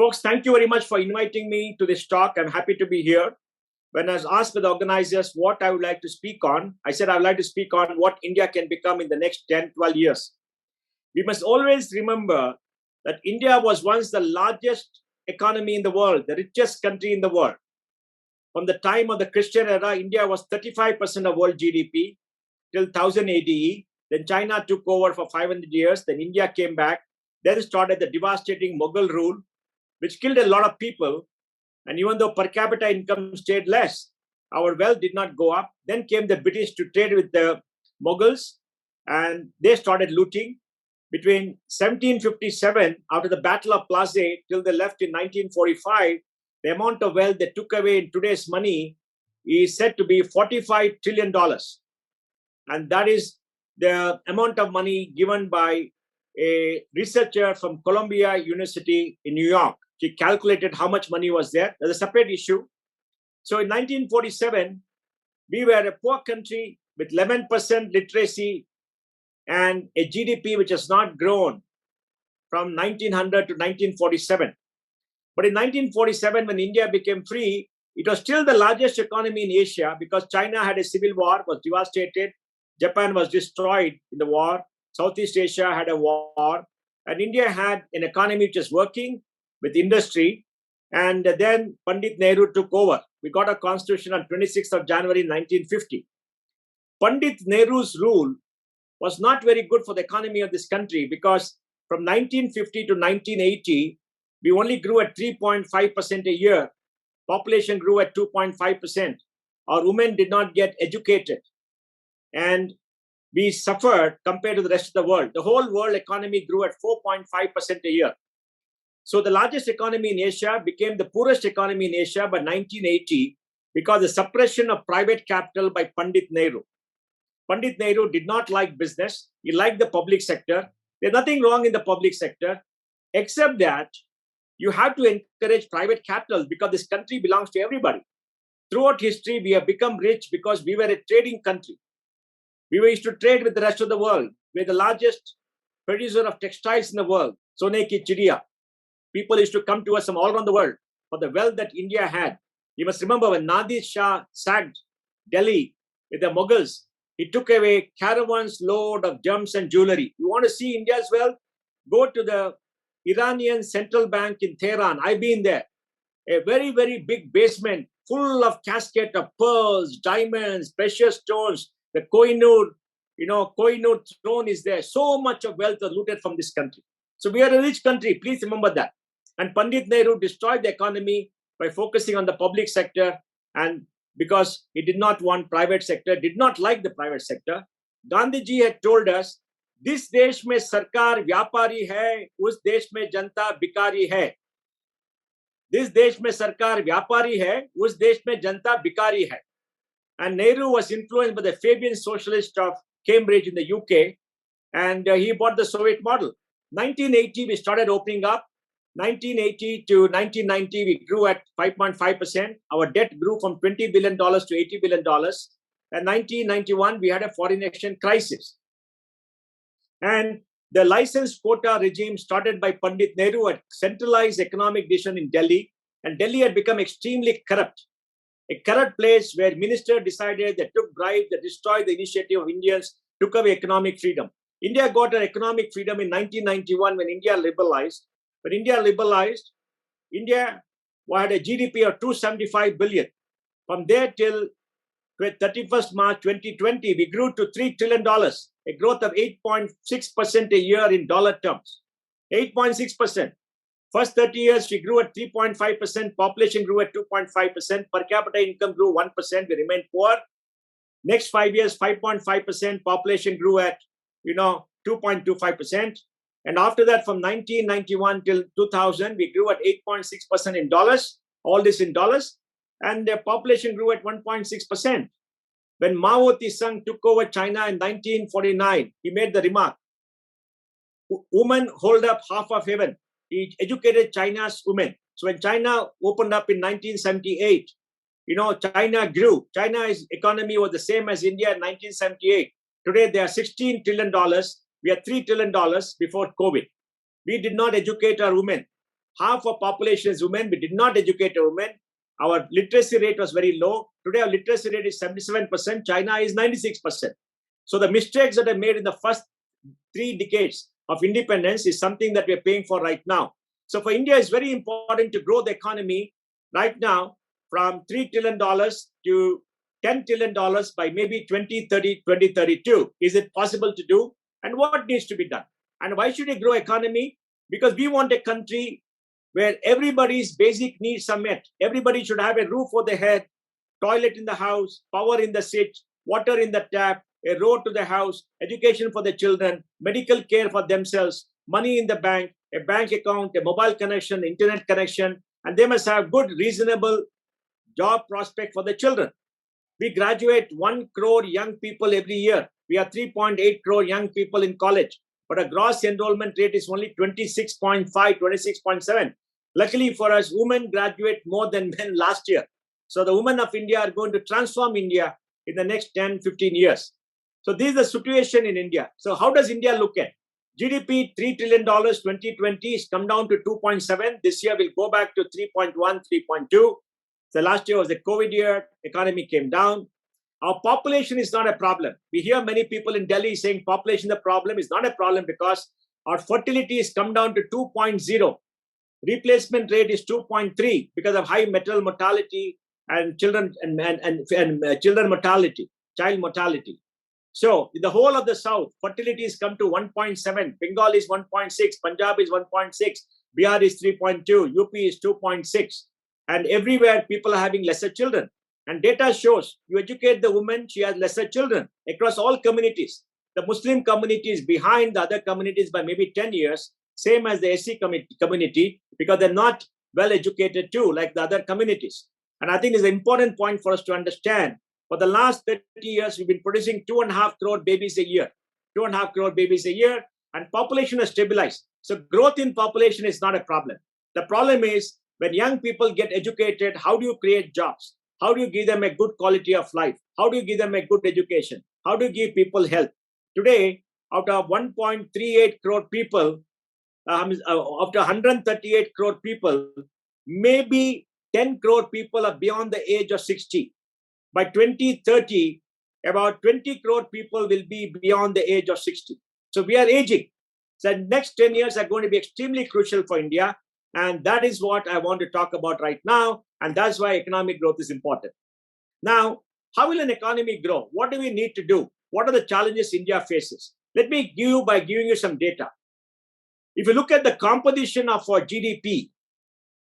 Folks, thank you very much for inviting me to this talk. I'm happy to be here. When I was asked by the organizers what I would like to speak on, I said I would like to speak on what India can become in the next 10, 12 years. We must always remember that India was once the largest economy in the world, the richest country in the world. From the time of the Christian era, India was 35% of world GDP till 1000 ADE. Then China took over for 500 years. Then India came back. Then started the devastating Mughal rule, which killed a lot of people. And even though per capita income stayed less, our wealth did not go up. Then came the British to trade with the Mughals, and they started looting. Between 1757, after the Battle of Plassey, till they left in 1945, the amount of wealth they took away in today's money is said to be $45 trillion. And that is the amount of money given by a researcher from Columbia University in New York. She calculated how much money was there. There's a separate issue. So in 1947, we were a poor country with 11% literacy and a GDP which has not grown from 1900 to 1947. But in 1947, when India became free, it was still the largest economy in Asia because China had a civil war, was devastated. Japan was destroyed in the war. Southeast Asia had a war. And India had an economy which was working with industry. And then Pandit Nehru took over. We got a constitution on 26th of January 1950. Pandit Nehru's rule was not very good for the economy of this country because from 1950 to 1980, we only grew at 3.5% a year. Population grew at 2.5%. Our women did not get educated. And we suffered compared to the rest of the world. The whole world economy grew at 4.5% a year. So the largest economy in Asia became the poorest economy in Asia by 1980 because of the suppression of private capital by Pandit Nehru. Pandit Nehru did not like business. He liked the public sector. There's nothing wrong in the public sector, except that you have to encourage private capital because this country belongs to everybody. Throughout history, we have become rich because we were a trading country. We used to trade with the rest of the world. We're the largest producer of textiles in the world. Sone ki chidiya. People used to come to us from all around the world for the wealth that India had. You must remember when Nadir Shah sacked Delhi with the Mughals, he took away caravans load of gems and jewelry. You want to see India's wealth? Go to the Iranian central bank in Tehran. I've been there. A very, very big basement full of casket of pearls, diamonds, precious stones. The Kohinoor, Kohinoor throne is there. So much of wealth was looted from this country. So we are a rich country. Please remember that. And Pandit Nehru destroyed the economy by focusing on the public sector, and because he did not want private sector, did not like the private sector. Gandhiji had told us, this desh mein sarkar vyapari hai, us desh mein janta bikari hai. This desh mein sarkar vyapari hai, us desh mein janta bikari hai. And Nehru was influenced by the Fabian socialist of Cambridge in the UK, and he bought the Soviet model. 1980, we started opening up. 1980 to 1990, we grew at 5.5%. Our debt grew from $20 billion to $80 billion. And 1991, we had a foreign exchange crisis. And the license quota regime started by Pandit Nehru had centralized economic decision in Delhi. And Delhi had become extremely corrupt. A corrupt place where ministers decided they took bribes, they destroyed the initiative of Indians, took away economic freedom. India got an economic freedom in 1991 when India liberalized. When India liberalized, India had a GDP of 275 billion. From there till 31st March 2020, we grew to $3 trillion, a growth of 8.6% a year in dollar terms. 8.6%. First 30 years, we grew at 3.5%. Population grew at 2.5%. Per capita income grew 1%. We remained poor. Next 5 years, 5.5%. Population grew at 2.25%. And after that, from 1991 till 2000, we grew at 8.6% in dollars, all this in dollars, and the population grew at 1.6%. When Mao Zedong took over China in 1949, he made the remark, women hold up half of heaven. He educated China's women. So when China opened up in 1978, China grew. China's economy was the same as India in 1978. Today, they are $16 trillion. We are $3 trillion before COVID. We did not educate our women. half of population is women. We did not educate women. Our literacy rate was very low. Today, our literacy rate is 77%. China is 96%. So the mistakes that are made in the first 3 decades of independence is something that we're paying for right now. So for India, it's very important to grow the economy right now from $3 trillion to $10 trillion by maybe 2030, 2032. Is it possible to do? And what needs to be done? And why should we grow economy? Because we want a country where everybody's basic needs are met. Everybody should have a roof over their head, toilet in the house, power in the switch, water in the tap, a road to the house, education for the children, medical care for themselves, money in the bank, a bank account, a mobile connection, internet connection, and they must have good, reasonable job prospect for the children. We graduate 1 crore young people every year. We have 3.8 crore young people in college, but a gross enrollment rate is only 26.5, 26.7. Luckily for us, women graduate more than men last year. So the women of India are going to transform India in the next 10, 15 years. So this is the situation in India. So how does India look at? GDP, $3 trillion, 2020 is come down to 2.7. This year we'll go back to 3.1, 3.2. So last year was the COVID year, economy came down. Our population is not a problem. We hear many people in Delhi saying population is the problem. Is not a problem because our fertility has come down to 2.0. Replacement rate is 2.3 because of high maternal mortality and children children mortality, child mortality. So in the whole of the South, fertility has come to 1.7. Bengal is 1.6. Punjab is 1.6. Bihar is 3.2. UP is 2.6. And everywhere people are having lesser children. And data shows you educate the woman, she has lesser children across all communities. The Muslim community is behind the other communities by maybe 10 years, same as the SC community, because they're not well educated too, like the other communities. And I think it's an important point for us to understand. For the last 30 years, we've been producing 2.5 crore babies a year. 2.5 crore babies a year, and population has stabilized. So growth in population is not a problem. The problem is when young people get educated, how do you create jobs? How do you give them a good quality of life? How do you give them a good education? How do you give people health? Today, out of 1.38 crore people, after 138 crore people, maybe 10 crore people are beyond the age of 60. By 2030, about 20 crore people will be beyond the age of 60. So we are aging. So the next 10 years are going to be extremely crucial for India. And that is what I want to talk about right now. And that's why economic growth is important. Now, how will an economy grow? What do we need to do? What are the challenges India faces? Let me give you by giving you some data. If you look at the composition of our GDP,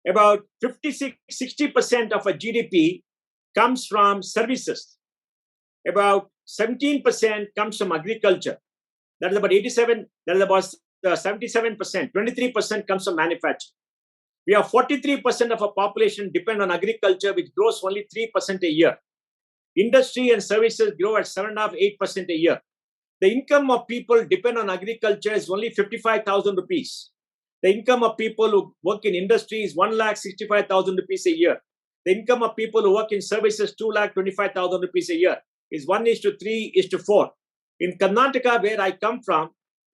about 60% of our GDP comes from services. About 17% comes from agriculture. That is about 87, that is about 77%. 23% comes from manufacturing. We have 43% of our population depend on agriculture, which grows only 3% a year. Industry and services grow at 7.5%, 8% a year. The income of people depend on agriculture is only 55,000 rupees. The income of people who work in industry is 1,65,000 rupees a year. The income of people who work in services, 2,25,000 rupees a year, is 1:3:4. In Karnataka, where I come from,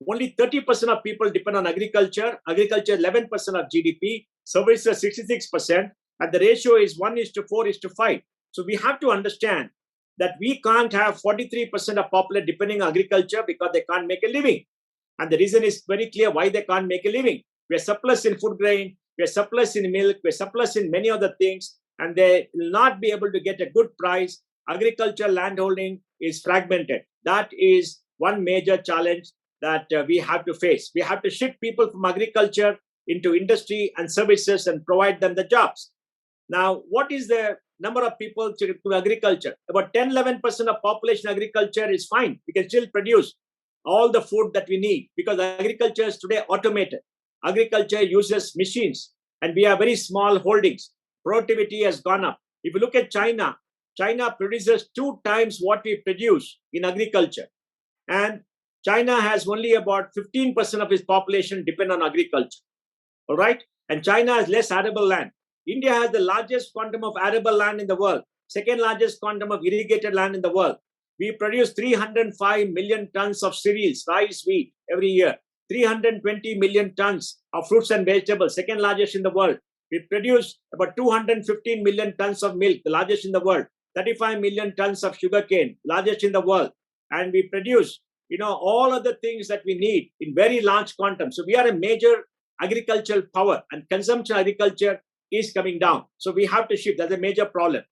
only 30% of people depend on agriculture. Agriculture, 11% of GDP. Services, 66%. And the ratio is 1:4:5. So we have to understand that we can't have 43% of population depending on agriculture because they can't make a living. And the reason is very clear why they can't make a living. We're surplus in food grain, we're surplus in milk, we're surplus in many other things, and they will not be able to get a good price. Agriculture landholding is fragmented. That is one major challenge that we have to face. We have to shift people from agriculture into industry and services and provide them the jobs. Now, what is the number of people to agriculture? About 10-11% of population agriculture is fine. We can still produce all the food that we need because agriculture is today automated. Agriculture uses machines and we have very small holdings. Productivity has gone up. If you look at China, China produces 2 times what we produce in agriculture. And China has only about 15% of its population depend on agriculture. All right? And China has less arable land. India has the largest quantum of arable land in the world, second largest quantum of irrigated land in the world. We produce 305 million tons of cereals, rice, wheat every year. 320 million tons of fruits and vegetables, second largest in the world. We produce about 215 million tons of milk, the largest in the world. 35 million tons of sugarcane, largest in the world. And we produce, all of the things that we need in very large quantum. So we are a major agricultural power, and consumption agriculture is coming down. So we have to shift. That's a major problem.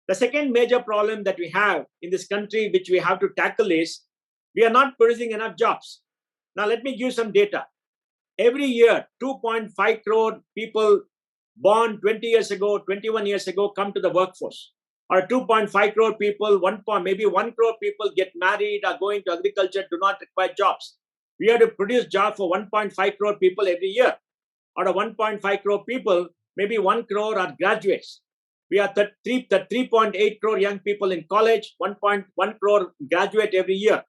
The second major problem that we have in this country, which we have to tackle, is we are not producing enough jobs. Now, let me give some data. Every year, 2.5 crore people born 20 years ago, 21 years ago, come to the workforce. Or 2.5 crore people, maybe 1 crore people get married or go into agriculture, do not require jobs. We have to produce jobs for 1.5 crore people every year. Out of 1.5 crore people, maybe 1 crore are graduates. We are 3.8 crore young people in college, 1.1 crore graduate every year.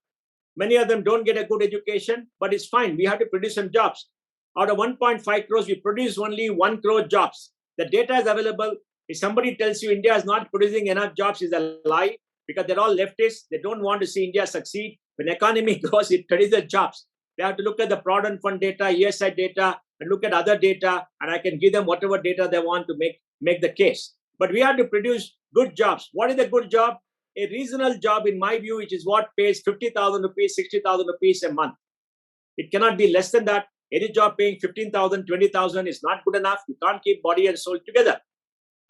Many of them don't get a good education, but it's fine. We have to produce some jobs. Out of 1.5 crores, we produce only 1 crore jobs. The data is available. If somebody tells you India is not producing enough jobs, it's a lie, because they're all leftists. They don't want to see India succeed. When economy grows, it produces jobs. They have to look at the Provident Fund data, ESI data, and look at other data, and I can give them whatever data they want to make the case. But we have to produce good jobs. What is a good job? A reasonable job, in my view, which is what pays 50,000 rupees, 60,000 rupees a month. It cannot be less than that. Any job paying 15,000, 20,000 is not good enough. You can't keep body and soul together.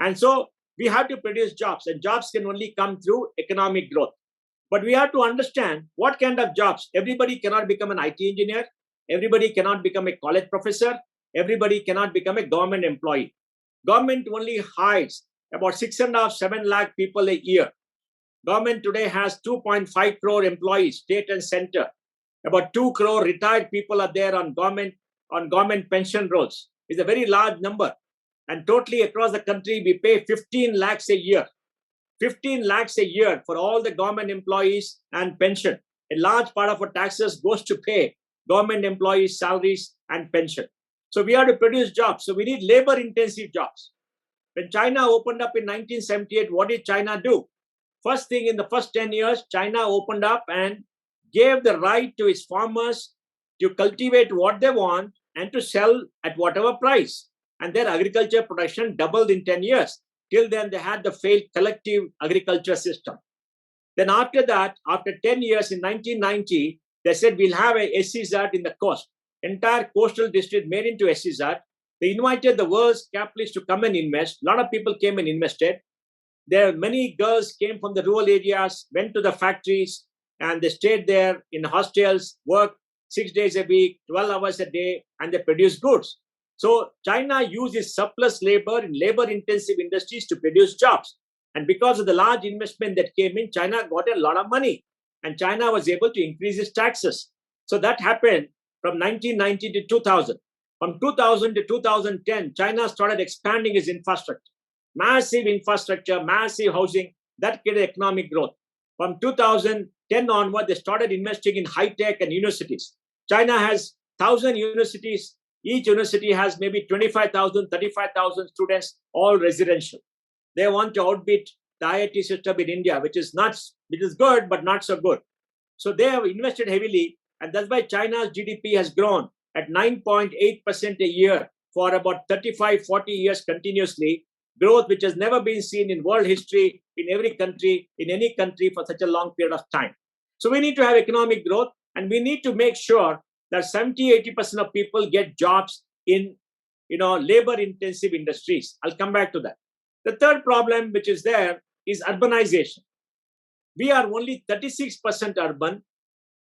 And so we have to produce jobs, and jobs can only come through economic growth. But we have to understand what kind of jobs. Everybody cannot become an IT engineer. Everybody cannot become a college professor. Everybody cannot become a government employee. Government only hires about 6.5, 7 lakh people a year. Government today has 2.5 crore employees, state and center. About 2 crore retired people are there on government pension rolls. It's a very large number. And totally across the country, we pay 15 lakhs a year. 15 lakhs a year for all the government employees and pension. A large part of our taxes goes to pay government employees' salaries and pension. So we have to produce jobs. So we need labor-intensive jobs. When China opened up in 1978, what did China do? First thing, in the first 10 years, China opened up and gave the right to its farmers to cultivate what they want and to sell at whatever price. And their agriculture production doubled in 10 years. Till then, they had the failed collective agriculture system. Then after that, after 10 years in 1990, they said, we'll have a SEZ in the coast. Entire coastal district made into SEZ. They invited the world's capitalists to come and invest. A lot of people came and invested. There, many girls came from the rural areas, went to the factories, and they stayed there in hostels, worked 6 days a week, 12 hours a day, and they produced goods. So China uses surplus labor in labor-intensive industries to produce jobs. And because of the large investment that came in, China got a lot of money. And China was able to increase its taxes. So that happened from 1990 to 2000. From 2000 to 2010, China started expanding its infrastructure. Massive infrastructure, massive housing, that created economic growth. From 2010 onward, they started investing in high-tech and universities. China has 1,000 universities. Each university has maybe 25,000, 35,000 students, all residential. They want to outbid the IIT system in India, which is good, but not so good. So they have invested heavily, and that's why China's GDP has grown at 9.8% a year for about 35, 40 years continuously. Growth which has never been seen in world history, in every country, in any country for such a long period of time. So we need to have economic growth, and we need to make sure that 70-80% of people get jobs in labor-intensive industries. I'll come back to that. The third problem which is there is urbanization. We are only 36% urban,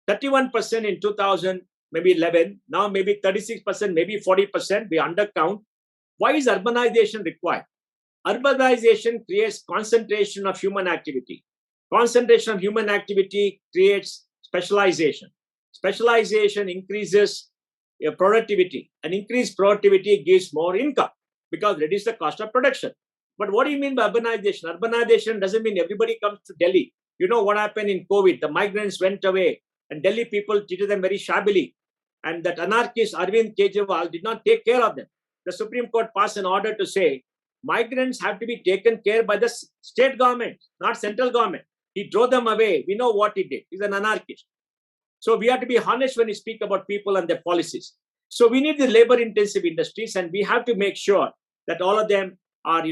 31% in 2000, maybe 11, now maybe 36%, maybe 40%, we undercount. Why is urbanization required? Urbanization creates concentration of human activity. Concentration of human activity creates specialization. Specialization increases productivity, and increased productivity gives more income because it reduces the cost of production. But what do you mean by urbanization? Urbanization doesn't mean everybody comes to Delhi. You know what happened in COVID? The migrants went away, and Delhi people treated them very shabbily. And that anarchist Arvind Kejriwal did not take care of them. The Supreme Court passed an order to say migrants have to be taken care by the state government, not central government. He drove them away. We know what he did. He's an anarchist. So we have to be honest when we speak about people and their policies. So we need the labor-intensive industries, and we have to make sure that all of them are,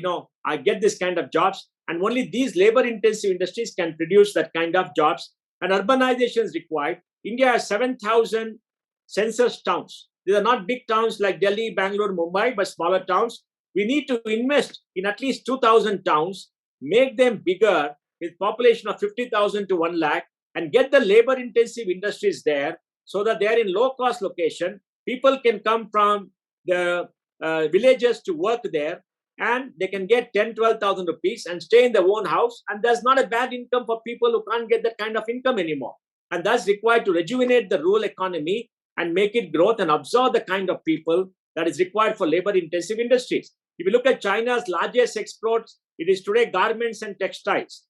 I get this kind of jobs, and only these labor-intensive industries can produce that kind of jobs. And urbanization is required. India has 7,000 census towns. These are not big towns like Delhi, Bangalore, Mumbai, but smaller towns. We need to invest in at least 2,000 towns, make them bigger with population of 50,000 to 1 lakh, and get the labor-intensive industries there so that they are in low-cost location. People can come from the villages to work there, and they can get 10, 12,000 rupees and stay in their own house. And there's not a bad income for people who can't get that kind of income anymore. And that's required to rejuvenate the rural economy and make it growth and absorb the kind of people that is required for labor-intensive industries. If you look at China's largest exports, it is today garments and textiles.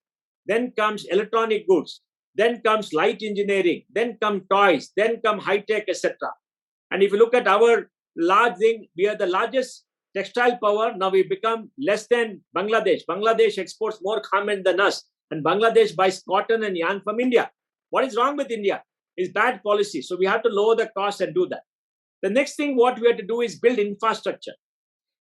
Then comes electronic goods. Then comes light engineering. Then come toys. Then come high-tech, etc. And if you look at our large thing, we are the largest textile power. Now we become less than Bangladesh. Bangladesh exports more garment than us. And Bangladesh buys cotton and yarn from India. What is wrong with India? It's bad policy. So we have to lower the cost and do that. The next thing what we have to do is build infrastructure.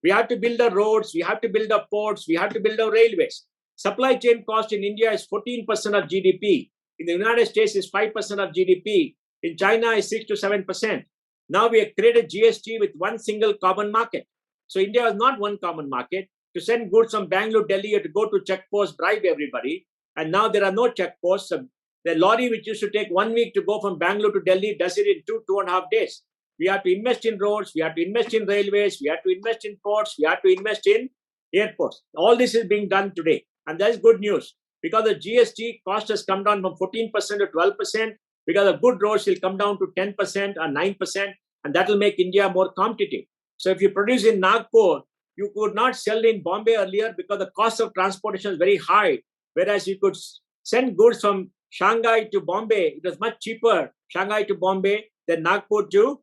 We have to build our roads. We have to build our ports. We have to build our railways. Supply chain cost in India is 14% of GDP. In the United States is 5% of GDP. In China is 6 to 7%. Now we have created GST with one single common market. So India is not one common market. To send goods from Bangalore, Delhi, you have to go to checkpost, bribe everybody. And now there are no checkposts. The lorry which used to take 1 week to go from Bangalore to Delhi does it in 2.5 days. We have to invest in roads. We have to invest in railways. We have to invest in ports. We have to invest in airports. All this is being done today. And that is good news, because the GST cost has come down from 14% to 12%, because the good roads will come down to 10% or 9%, and that will make India more competitive. So if you produce in Nagpur, you could not sell in Bombay earlier because the cost of transportation is very high, whereas you could send goods from Shanghai to Bombay. It was much cheaper, Shanghai to Bombay, than Nagpur to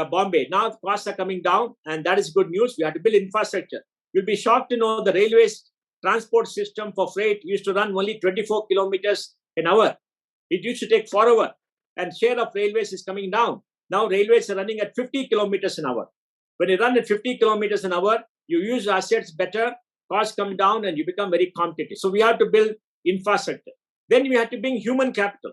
Bombay. Now the costs are coming down, and that is good news. We have to build infrastructure. You'll be shocked to know the railways transport system for freight used to run only 24 kilometers an hour. It used to take 4 hours, and share of railways is coming down. Now railways are running at 50 kilometers an hour. When you run at 50 kilometers an hour, you use assets better, costs come down, and you become very competitive. So we have to build infrastructure. Then we have to bring human capital.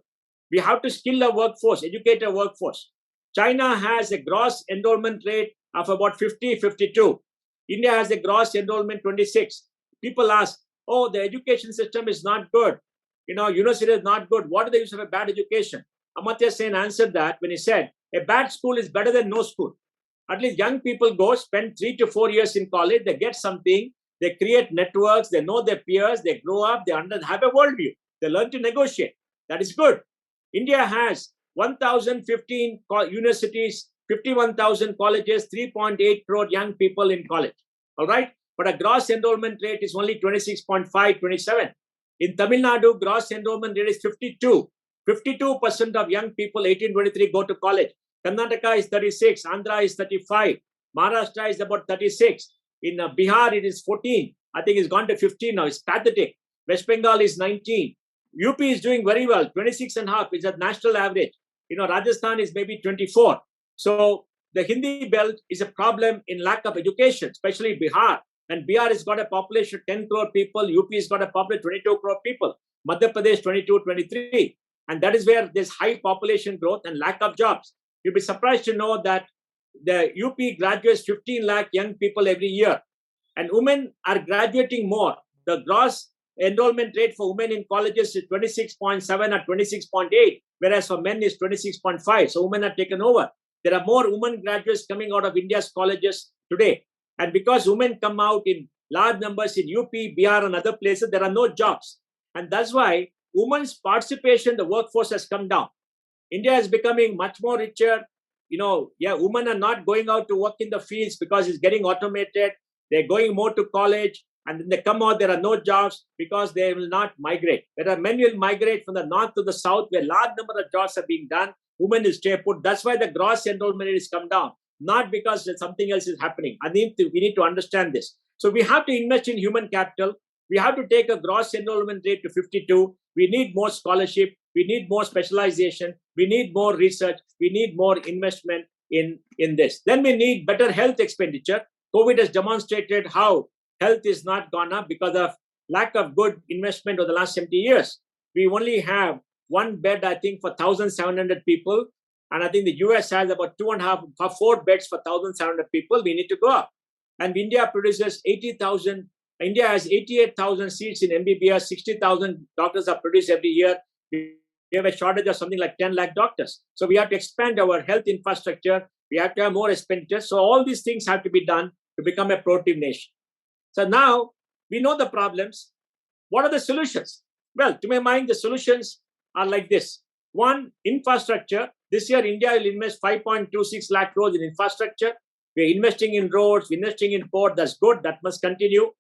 We have to skill our workforce, educate our workforce. China has a gross enrollment rate of about 50, 52. India has a gross enrollment 26. People ask, oh, the education system is not good. University is not good. What are the use of a bad education? Amartya Sen answered that when he said, a bad school is better than no school. At least young people go, spend 3 to 4 years in college, they get something, they create networks, they know their peers, they grow up, they have a worldview. They learn to negotiate. That is good. India has 1,015 universities, 51,000 colleges, 3.8 crore young people in college. All right? But a gross enrollment rate is only 26.5, 27. In Tamil Nadu, gross enrollment rate is 52. 52% of young people, 18-23, go to college. Karnataka is 36. Andhra is 35. Maharashtra is about 36. In Bihar, it is 14. I think it's gone to 15 now. It's pathetic. West Bengal is 19. UP is doing very well, 26.5 is a national average. Rajasthan is maybe 24. So the Hindi belt is a problem in lack of education, especially Bihar. And Bihar has got a population of 10 crore people. UP has got a population of 22 crore people. Madhya Pradesh, 22, 23. And that is where there's high population growth and lack of jobs. You'll be surprised to know that the UP graduates 15 lakh young people every year. And women are graduating more. The gross enrollment rate for women in colleges is 26.7 or 26.8, whereas for men is 26.5. So women are taken over. There are more women graduates coming out of India's colleges today. And because women come out in large numbers in UP, Bihar, and other places, there are no jobs. And that's why women's participation in the workforce has come down. India is becoming much more richer. Women are not going out to work in the fields because it's getting automated. They're going more to college. And then they come out, there are no jobs because they will not migrate. Whereas men will migrate from the north to the south, where large number of jobs are being done. Women will stay put. That's why the gross enrollment rate has come down. Not because something else is happening. We need to understand this. So we have to invest in human capital. We have to take a gross enrollment rate to 52. We need more scholarship. We need more specialization. We need more research. We need more investment in this. Then we need better health expenditure. COVID has demonstrated how health is not gone up because of lack of good investment over the last 70 years. We only have one bed, I think, for 1,700 people. And I think the US has about 4 beds for 1,700 people. We need to go up. And India produces 80,000. India has 88,000 seats in MBBS. 60,000 doctors are produced every year. We have a shortage of something like 10 lakh doctors. So we have to expand our health infrastructure. We have to have more expenditure. So all these things have to be done to become a productive nation. So now we know the problems. What are the solutions? Well, to my mind, the solutions are like this. One, infrastructure. This year, India will invest 5.26 lakh crores in infrastructure. We're investing in roads, investing in port. That's good. That must continue.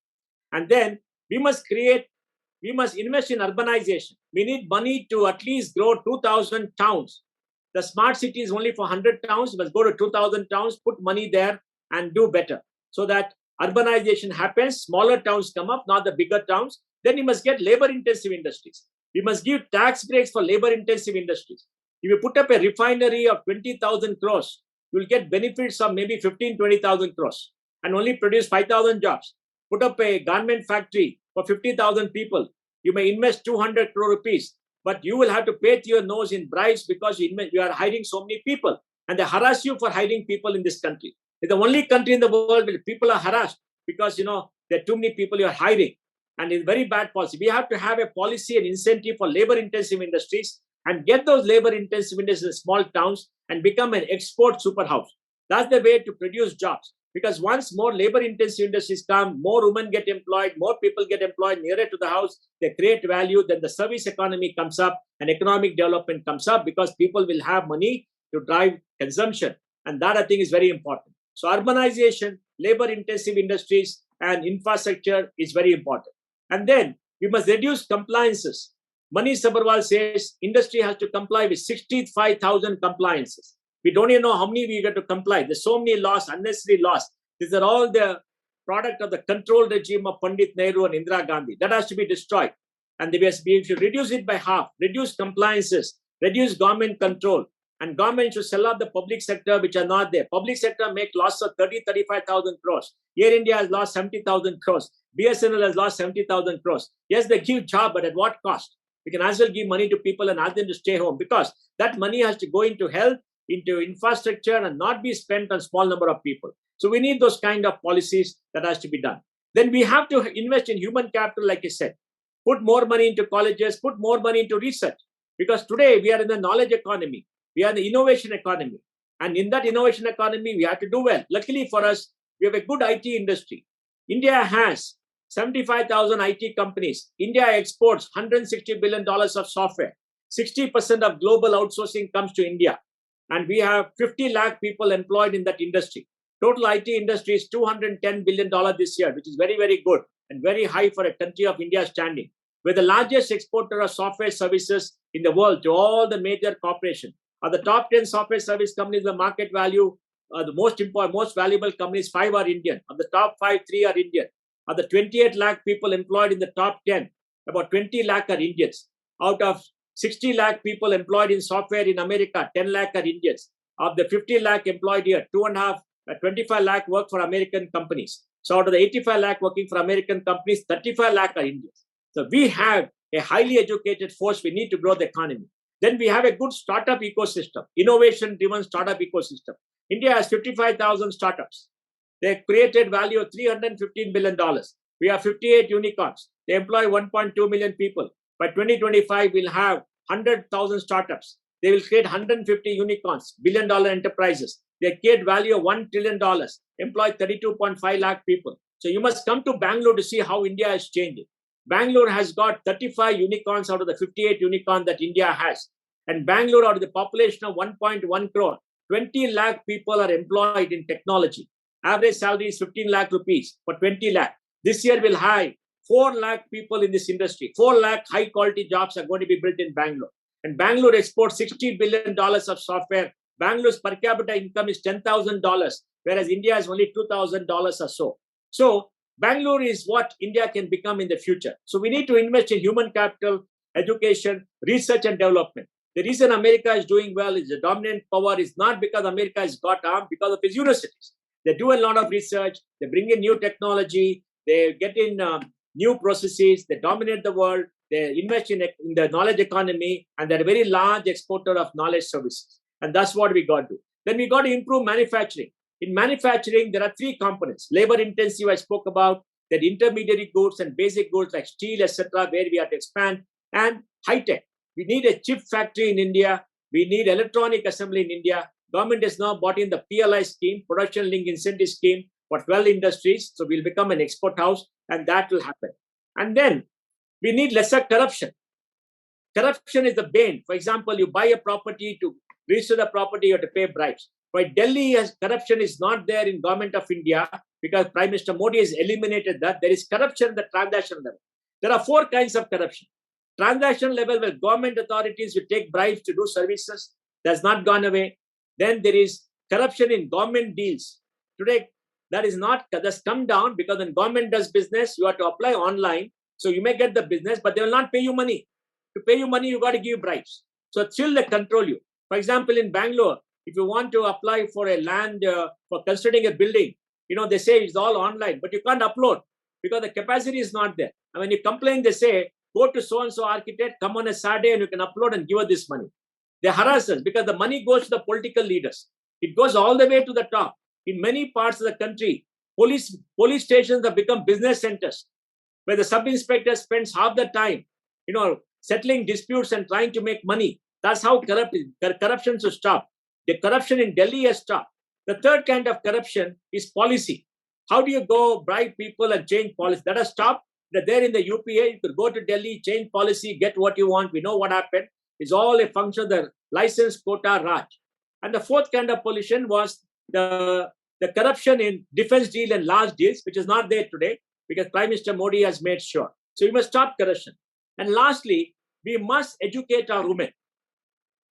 And then we must invest in urbanization. We need money to at least grow 2,000 towns. The smart city is only for 100 towns. We must go to 2,000 towns, put money there and do better so that urbanization happens. Smaller towns come up, not the bigger towns. Then you must get labor-intensive industries. We must give tax breaks for labor-intensive industries. If you put up a refinery of 20,000 crores, you will get benefits of maybe 15, 20,000 crores and only produce 5,000 jobs. Put up a garment factory for 50,000 people. You may invest 200 crore rupees, but you will have to pay to your nose in bribes because you are hiring so many people. And they harass you for hiring people in this country. It's the only country in the world where people are harassed because, there are too many people you are hiring. And it's very bad policy. We have to have a policy and incentive for labor-intensive industries and get those labor-intensive industries in small towns and become an export superhouse. That's the way to produce jobs. Because once more labor-intensive industries come, more women get employed, more people get employed nearer to the house, they create value, then the service economy comes up and economic development comes up because people will have money to drive consumption. And that, I think, is very important. So urbanization, labor-intensive industries, and infrastructure is very important. And then we must reduce compliances. Manish Sabharwal says industry has to comply with 65,000 compliances. We don't even know how many we get to comply. There's so many laws, unnecessary laws. These are all the product of the control regime of Pandit Nehru and Indira Gandhi. That has to be destroyed. And we should reduce it by half, reduce compliances, reduce government control. And government should sell out the public sector, which are not there. Public sector make loss of 30, 35,000 crores. Air India has lost 70,000 crores. BSNL has lost 70,000 crores. Yes, they give job, but at what cost? We can as well give money to people and ask them to stay home because that money has to go into health, into infrastructure and not be spent on small number of people. So we need those kind of policies that has to be done. Then we have to invest in human capital, like I said. Put more money into colleges, put more money into research. Because today we are in the knowledge economy. We are in the innovation economy. And in that innovation economy, we have to do well. Luckily for us, we have a good IT industry. India has 75,000 IT companies. India exports $160 billion of software. 60% of global outsourcing comes to India. And we have 50 lakh people employed in that industry. Total IT industry is $210 billion this year, which is very, very good and very high for a country of India's standing. We're the largest exporter of software services in the world to all the major corporations. Of the top 10 software service companies, the market value, the most valuable companies, 5 are Indian. Of the top 5, 3 are Indian. Of the 28 lakh people employed in the top 10, about 20 lakh are Indians. Out of 60 lakh people employed in software in America, 10 lakh are Indians. Of the 50 lakh employed here, 25 lakh work for American companies. So out of the 85 lakh working for American companies, 35 lakh are Indians. So we have a highly educated force. We need to grow the economy. Then we have a good startup ecosystem, innovation-driven startup ecosystem. India has 55,000 startups. They created value of $315 billion. We have 58 unicorns. They employ 1.2 million people. By 2025, we'll have 100,000 startups. They will create 150 unicorns, billion-dollar enterprises. They create value of $1 trillion, employ 32.5 lakh people. So you must come to Bangalore to see how India is changing. Bangalore has got 35 unicorns out of the 58 unicorns that India has. And Bangalore, out of the population of 1.1 crore, 20 lakh people are employed in technology. Average salary is 15 lakh rupees for 20 lakh. This year we'll have 4 lakh people in this industry. 4 lakh high quality jobs are going to be built in Bangalore. And Bangalore exports $60 billion of software. Bangalore's per capita income is $10,000, whereas India is only $2,000 or so. So Bangalore is what India can become in the future. So we need to invest in human capital education, research and development. The reason America is doing well is the dominant power is not because America has got armed, because of its universities. They do a lot of research, they bring in new technology, they get in new processes, they dominate the world, they invest in the knowledge economy, and they're a very large exporter of knowledge services. And that's what we got to do. Then we got to improve manufacturing. In manufacturing, there are three components. Labor intensive, I spoke about, then intermediary goods and basic goods like steel, etc., where we have to expand, and high tech. We need a chip factory in India. We need electronic assembly in India. Government has now bought in the PLI scheme, Production Linked Incentive Scheme, for 12 industries. So we'll become an export house, and that will happen. And then we need lesser corruption. Corruption is the bane. For example, you buy a property, to register the property, you have to pay bribes. But Delhi, corruption is not there in government of India because Prime Minister Modi has eliminated that. There is corruption at the transaction level. There are four kinds of corruption. Transaction level, where government authorities will take bribes to do services, that's not gone away. Then there is corruption in government deals. Today, that's come down because when government does business, you have to apply online. So you may get the business, but they will not pay you money. To pay you money, you got to give bribes. So still they control you. For example, in Bangalore, if you want to apply for a land for constructing a building, they say it's all online, but you can't upload because the capacity is not there. And when you complain, they say, go to so-and-so architect, come on a Saturday and you can upload and give us this money. They harass us because the money goes to the political leaders. It goes all the way to the top. In many parts of the country, police stations have become business centers where the sub-inspector spends half the time, settling disputes and trying to make money. That's how corruption should stop. The corruption in Delhi has stopped. The third kind of corruption is policy. How do you go bribe people and change policy? That has stopped. There in the UPA, you could go to Delhi, change policy, get what you want. We know what happened. It's all a function of the license quota Raj. And the fourth kind of pollution was the corruption in defense deal and large deals, which is not there today because Prime Minister Modi has made sure. So we must stop corruption. And lastly, we must educate our women.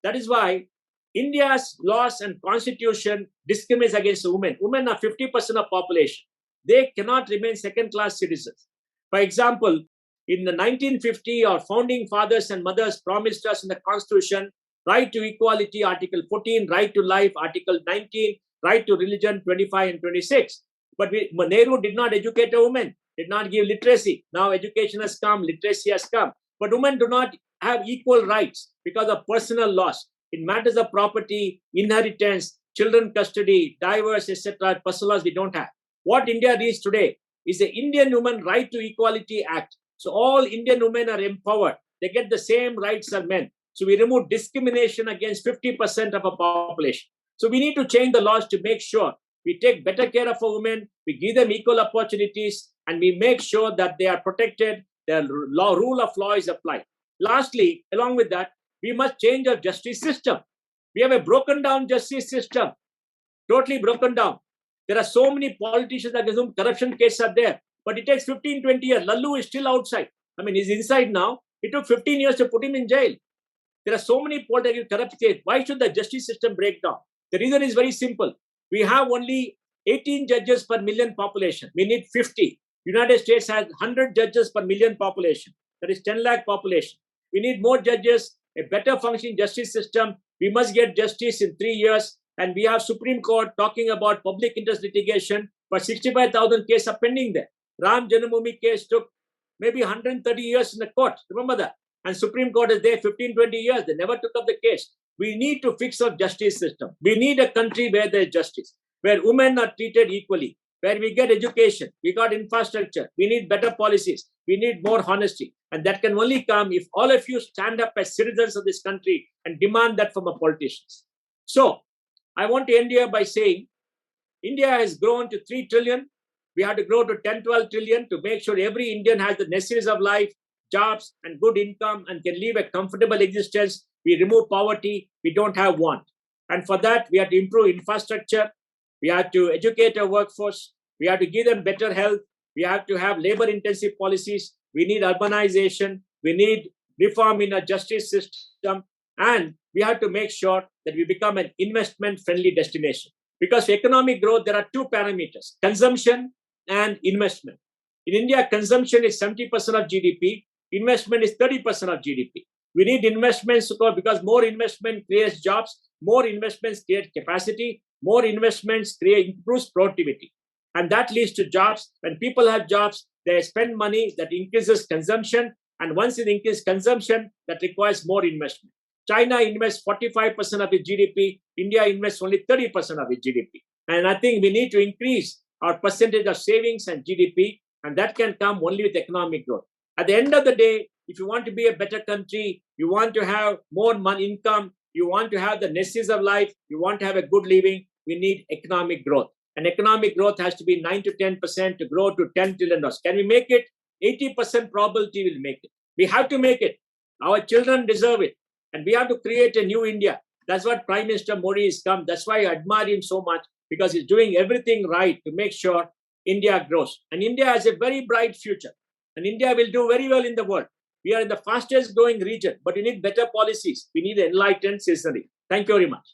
That is why India's laws and constitution discriminates against women. Women are 50% of population. They cannot remain second-class citizens. For example, in the 1950, our founding fathers and mothers promised us in the Constitution, right to equality, Article 14, right to life, Article 19, right to religion, 25 and 26. But Nehru did not educate a woman, did not give literacy. Now education has come, literacy has come. But women do not have equal rights because of personal laws. In matters of property, inheritance, children custody, divorce, etc., personal laws we don't have. What India reached today is the Indian Women Right to Equality Act. So all Indian women are empowered. They get the same rights as men. So we remove discrimination against 50% of our population. So we need to change the laws to make sure we take better care of our women, we give them equal opportunities, and we make sure that they are protected, the rule of law is applied. Lastly, along with that, we must change our justice system. We have a broken down justice system, totally broken down. There are so many politicians that assume corruption cases are there, but it takes 15, 20 years. Lallu is still outside. He's inside now. It took 15 years to put him in jail. There are so many political corrupt cases. Why should the justice system break down? The reason is very simple. We have only 18 judges per million population. We need 50. United States has 100 judges per million population. That is 10 lakh population. We need more judges, a better functioning justice system. We must get justice in 3 years. And we have Supreme Court talking about public interest litigation, but 65,000 cases are pending there. Ram Janmabhoomi case took maybe 130 years in the court. Remember that. And Supreme Court is there 15, 20 years. They never took up the case. We need to fix our justice system. We need a country where there is justice, where women are treated equally, where we get education, we got infrastructure, we need better policies, we need more honesty. And that can only come if all of you stand up as citizens of this country and demand that from our politicians. So, I want to end here by saying, India has grown to 3 trillion. We have to grow to 10, 12 trillion to make sure every Indian has the necessities of life, jobs and good income and can live a comfortable existence. We remove poverty. We don't have want. And for that, we have to improve infrastructure. We have to educate our workforce. We have to give them better health. We have to have labor-intensive policies. We need urbanization. We need reform in our justice system. And we have to make sure that we become an investment-friendly destination. Because for economic growth, there are two parameters, consumption and investment. In India, consumption is 70% of GDP. Investment is 30% of GDP. We need investments because more investment creates jobs, more investments create capacity, more investments improves productivity. And that leads to jobs. When people have jobs, they spend money, that increases consumption. And once it increases consumption, that requires more investment. China invests 45% of its GDP. India invests only 30% of its GDP. And I think we need to increase our percentage of savings and GDP, and that can come only with economic growth. At the end of the day, if you want to be a better country, you want to have more money income, you want to have the necessities of life, you want to have a good living, we need economic growth. And economic growth has to be 9 to 10% to grow to $10 trillion. Can we make it? 80% probability we'll make it. We have to make it. Our children deserve it. And we have to create a new India. That's what Prime Minister Modi has come. That's why I admire him so much, because he's doing everything right to make sure India grows. And India has a very bright future. And India will do very well in the world. We are in the fastest growing region, but we need better policies. We need enlightened citizenry. Thank you very much.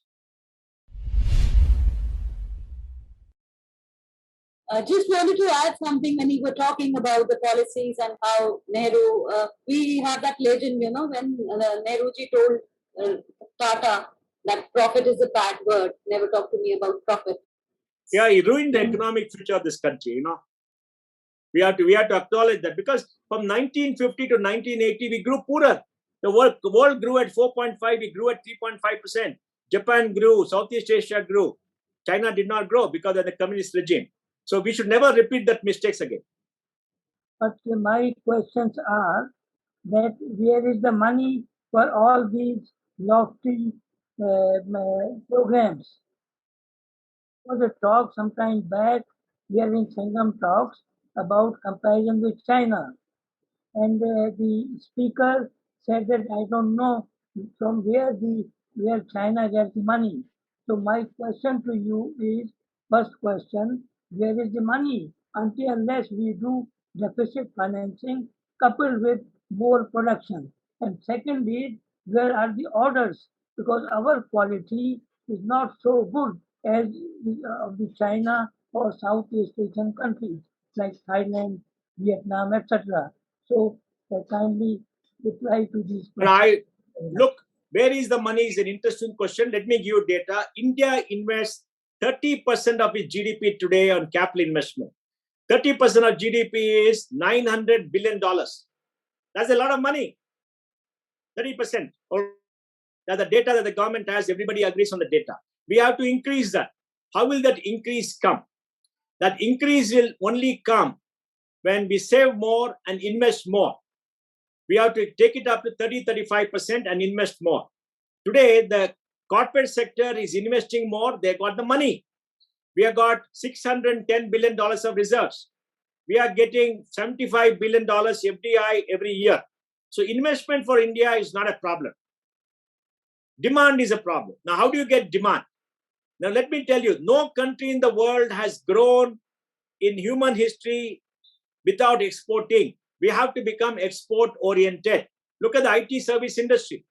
I just wanted to add something when you were talking about the policies and how Nehru, we have that legend, you know, when Nehruji told Tata that profit is a bad word, never talk to me about profit. Yeah, he ruined the economic future of this country, you know. We have to acknowledge that, because from 1950 to 1980, we grew poorer. The world grew at 4.5, we grew at 3.5%. Japan grew, Southeast Asia grew. China did not grow because of the communist regime. So we should never repeat that mistakes again. But my questions are that where is the money for all these lofty programs? There was a talk some time back here in Sangam Talks about comparison with China. And the speaker said that I don't know from where China gets the money. So my question to you is, first question, where is the money? Unless we do deficit financing coupled with more production. And second is, where are the orders? Because our quality is not so good as the China or Southeast Asian countries like Thailand, Vietnam, etc. So kindly reply to these questions. Look, where is the money is an interesting question. Let me give you data. India invests 30% of its GDP today on capital investment. 30% of GDP is $900 billion. That's a lot of money. 30%. That's the data that the government has. Everybody agrees on the data. We have to increase that. How will that increase come? That increase will only come when we save more and invest more. We have to take it up to 30-35% and invest more. Today, the corporate sector is investing more. They got the money. We have got $610 billion of reserves. We are getting $75 billion FDI every year. So investment for India is not a problem. Demand is a problem. Now, how do you get demand? Now, let me tell you, no country in the world has grown in human history without exporting. We have to become export-oriented. Look at the IT service industry.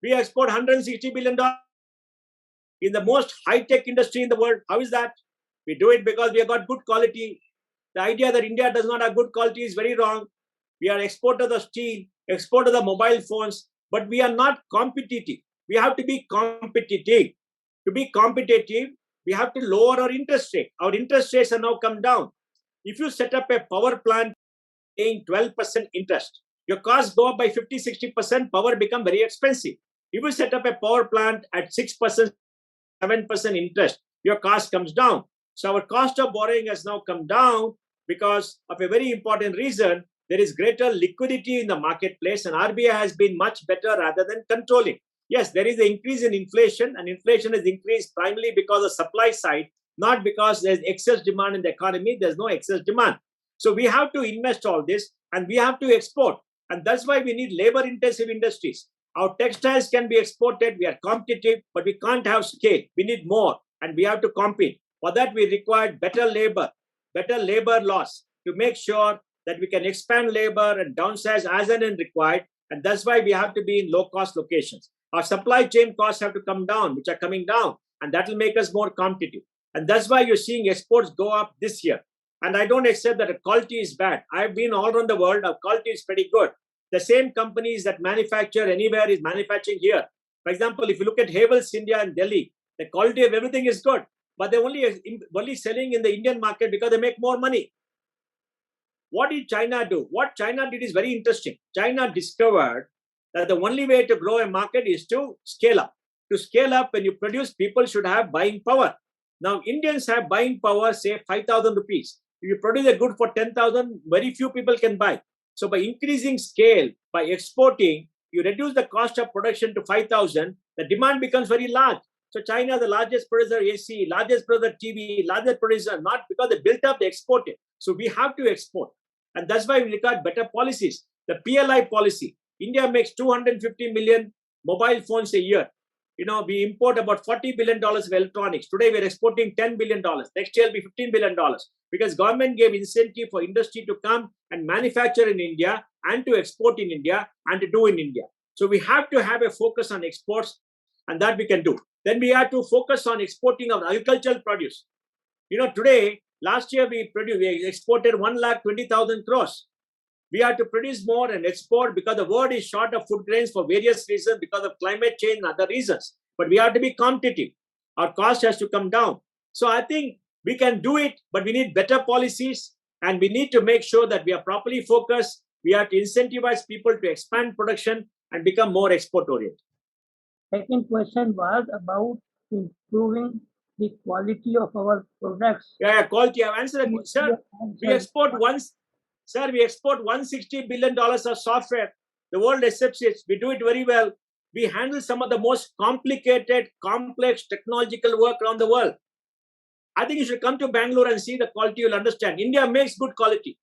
We export $160 billion in the most high-tech industry in the world. How is that? We do it because we have got good quality. The idea that India does not have good quality is very wrong. We are exporters of steel, exporters of mobile phones, but we are not competitive. We have to be competitive. To be competitive, we have to lower our interest rate. Our interest rates have now come down. If you set up a power plant paying 12% interest, your costs go up by 50-60%, power become very expensive. If you set up a power plant at 6%, 7% interest, your cost comes down. So our cost of borrowing has now come down because of a very important reason. There is greater liquidity in the marketplace, and RBI has been much better rather than controlling. Yes, there is an increase in inflation, and inflation has increased primarily because of supply side, not because there's excess demand in the economy. There's no excess demand. So we have to invest all this, and we have to export. And that's why we need labor-intensive industries. Our textiles can be exported. We are competitive, but we can't have scale. We need more, and we have to compete. For that, we require better labor laws to make sure that we can expand labor and downsize as and when required. And that's why we have to be in low-cost locations. Our supply chain costs have to come down, which are coming down, and that will make us more competitive. And that's why you're seeing exports go up this year. And I don't accept that the quality is bad. I've been all around the world. Our quality is pretty good. the same companies that manufacture anywhere is manufacturing here. For example, if you look at Havels India and Delhi, the quality of everything is good, but they're only selling in the Indian market because they make more money. What did China do? What China did is very interesting. China discovered that the only way to grow a market is to scale up. To scale up, when you produce, people should have buying power. Now, Indians have buying power, say 5,000 rupees. If you produce a good for 10,000, very few people can buy. So by increasing scale, by exporting, you reduce the cost of production to 5,000, the demand becomes very large. So China is the largest producer AC, largest producer TV, largest producer, not because they built up, they exported. So we have to export. And that's why we require better policies. The PLI policy. India makes 250 million mobile phones a year. We import about $40 billion of electronics. Today, we're exporting $10 billion. Next year, will be $15 billion. Because government gave incentive for industry to come and manufacture in India and to export in India and to do in India. So we have to have a focus on exports, and that we can do. Then we have to focus on exporting of agricultural produce. Today, last year we exported 1,20,000 crores. We have to produce more and export because the world is short of food grains for various reasons, because of climate change and other reasons. But we have to be competitive. Our cost has to come down. So I think we can do it, but we need better policies, and we need to make sure that we are properly focused. We have to incentivize people to expand production and become more export-oriented. Second question was about improving the quality of our products. Yeah, quality. I've answered it. Sir, we export 160 billion dollars of software. The world accepts it. We do it very well. We handle some of the most complicated, complex technological work around the world. I think you should come to Bangalore and see the quality. You'll understand. India makes good quality.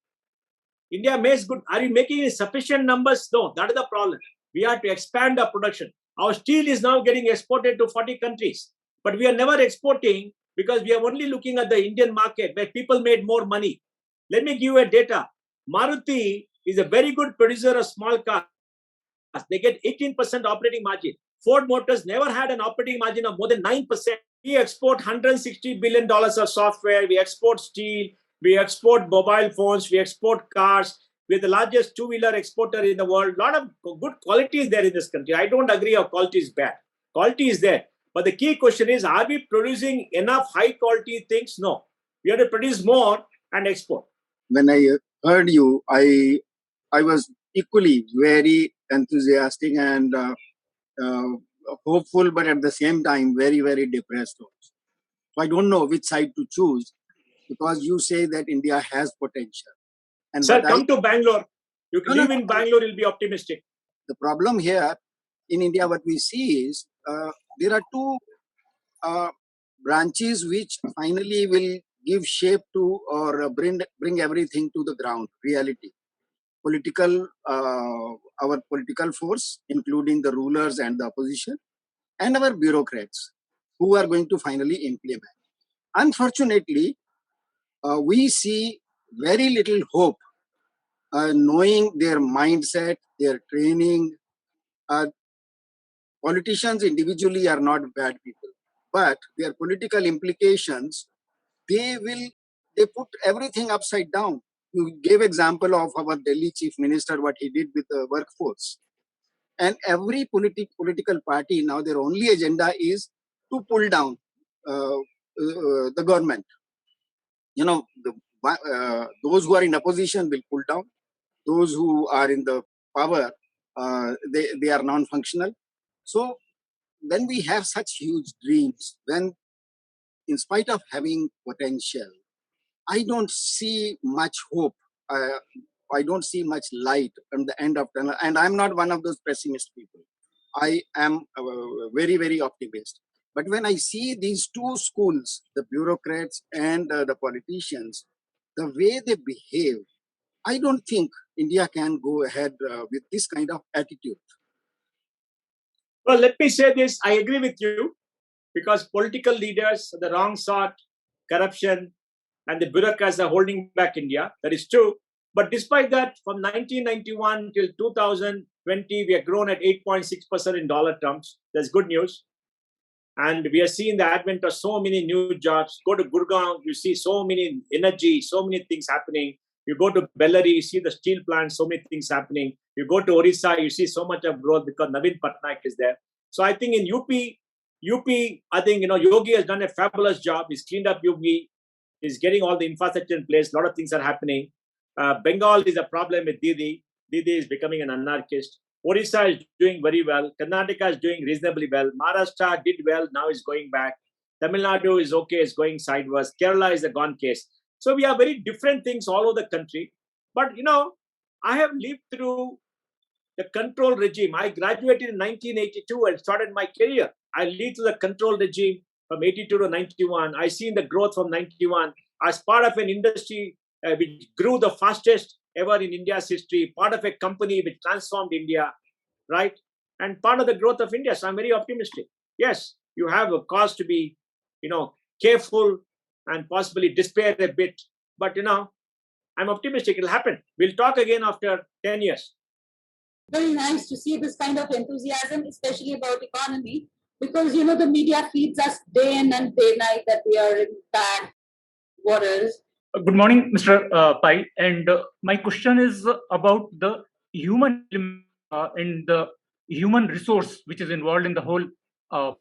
India makes good. Are you making sufficient numbers? No, that is the problem. We have to expand our production. Our steel is now getting exported to 40 countries, but we are never exporting because we are only looking at the Indian market where people made more money. Let me give you a data. Maruti is a very good producer of small cars. They get 18% operating margin. Ford Motors never had an operating margin of more than 9%. We export $160 billion of software. We export steel. We export mobile phones. We export cars. We're the largest two-wheeler exporter in the world. A lot of good quality is there in this country. I don't agree our quality is bad. Quality is there. But the key question is, are we producing enough high-quality things? No. We have to produce more and export. When I heard you, I was equally very enthusiastic and hopeful, but at the same time, very, very depressed also. So I don't know which side to choose, because you say that India has potential. And sir, come to Bangalore. You can live in Bangalore, you'll be optimistic. The problem here in India, what we see is there are two branches which finally will give shape to or bring everything to the ground, reality. Our political force, including the rulers and the opposition, and our bureaucrats who are going to finally implement. Unfortunately, we see very little hope, knowing their mindset, their training. Politicians individually are not bad people, but their political implications, they put everything upside down. You gave example of our Delhi Chief Minister, what he did with the workforce. And every political party now, their only agenda is to pull down the government. Those who are in opposition will pull down. Those who are in the power, they are non-functional. So when we have such huge dreams, when in spite of having potential, I don't see much hope. I don't see much light from the end of tunnel. And I'm not one of those pessimist people. I am very, very optimistic. But when I see these two schools, the bureaucrats and the politicians, the way they behave, I don't think India can go ahead with this kind of attitude. Well, let me say this. I agree with you, because political leaders, the wrong sort, corruption, and the bureaucrats are holding back India. That is true. But despite that, from 1991 till 2020, we have grown at 8.6% in dollar terms. That's good news. And we are seeing the advent of so many new jobs. Go to Gurgaon, you see so many energy, so many things happening. You go to Bellary, you see the steel plants, so many things happening. You go to Orissa, you see so much of growth because Naveen Patnaik is there. So I think in UP, I think, Yogi has done a fabulous job. He's cleaned up UP. He's getting all the infrastructure in place. A lot of things are happening. Bengal is a problem with Didi. Didi is becoming an anarchist. Orissa is doing very well. Karnataka is doing reasonably well. Maharashtra did well. Now is going back. Tamil Nadu is okay. It's going sideways. Kerala is a gone case. So we have very different things all over the country. But, I have lived through the control regime. I graduated in 1982 and started my career. I lived through the control regime from 82 to 91. I seen the growth from 91 as part of an industry which grew the fastest ever in India's history, part of a company which transformed India, right? And part of the growth of India. So I'm very optimistic. Yes, you have a cause to be, careful and possibly despair a bit. But, I'm optimistic it'll happen. We'll talk again after 10 years. Very nice to see this kind of enthusiasm, especially about economy, because, the media feeds us day in and day night that we are in bad waters. Good morning, Mr. Pai. And my question is about the human and the human resource which is involved in the whole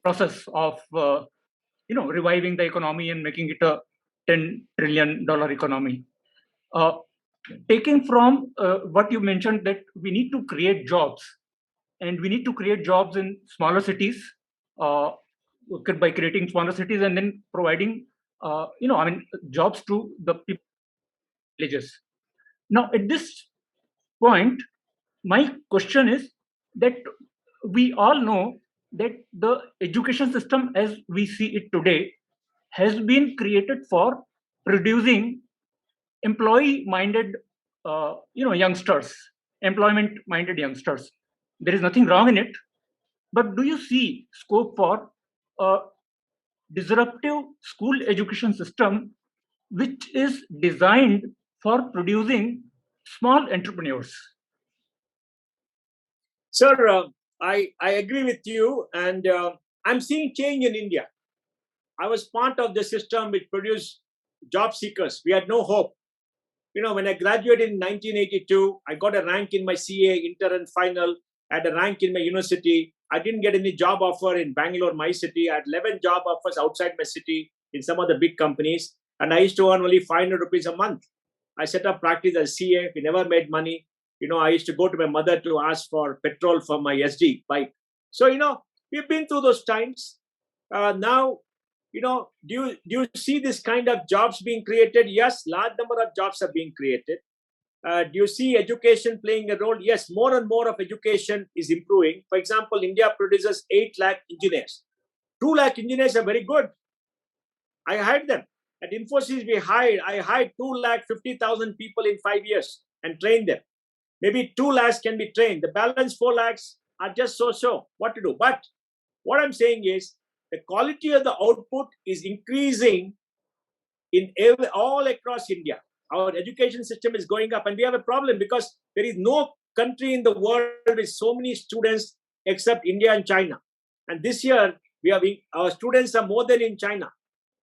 process of, reviving the economy and making it a $10 trillion economy. Taking from what you mentioned that we need to create jobs, and we need to create jobs in smaller cities by creating smaller cities and then providing jobs to the people villages. Now, at this point, my question is that we all know that the education system as we see it today has been created for producing employee-minded, youngsters, employment-minded youngsters. There is nothing wrong in it, but do you see scope for a disruptive school education system which is designed for producing small entrepreneurs? Sir, I agree with you, and I'm seeing change in India. I was part of the system which produced job seekers. We had no hope. When I graduated in 1982, I got a rank in my CA inter and final, had a rank in my university. I didn't get any job offer in Bangalore, my city. I had 11 job offers outside my city in some of the big companies, and I used to earn only 500 rupees a month. I set up practice as CA. We never made money. I used to go to my mother to ask for petrol for my SD bike. So, we've been through those times. Now, do you see this kind of jobs being created? Yes, large number of jobs are being created. Do you see education playing a role? Yes, more and more of education is improving. For example, India produces 8 lakh engineers. 2 lakh engineers are very good. I hired them. At Infosys, I hired 2,50,000 people in 5 years and trained them. Maybe 2 lakhs can be trained. The balance 4 lakhs are just so. What to do? But what I'm saying is the quality of the output is increasing in all across India. Our education system is going up, and we have a problem because there is no country in the world with so many students except India and China. And this year, our students are more than in China.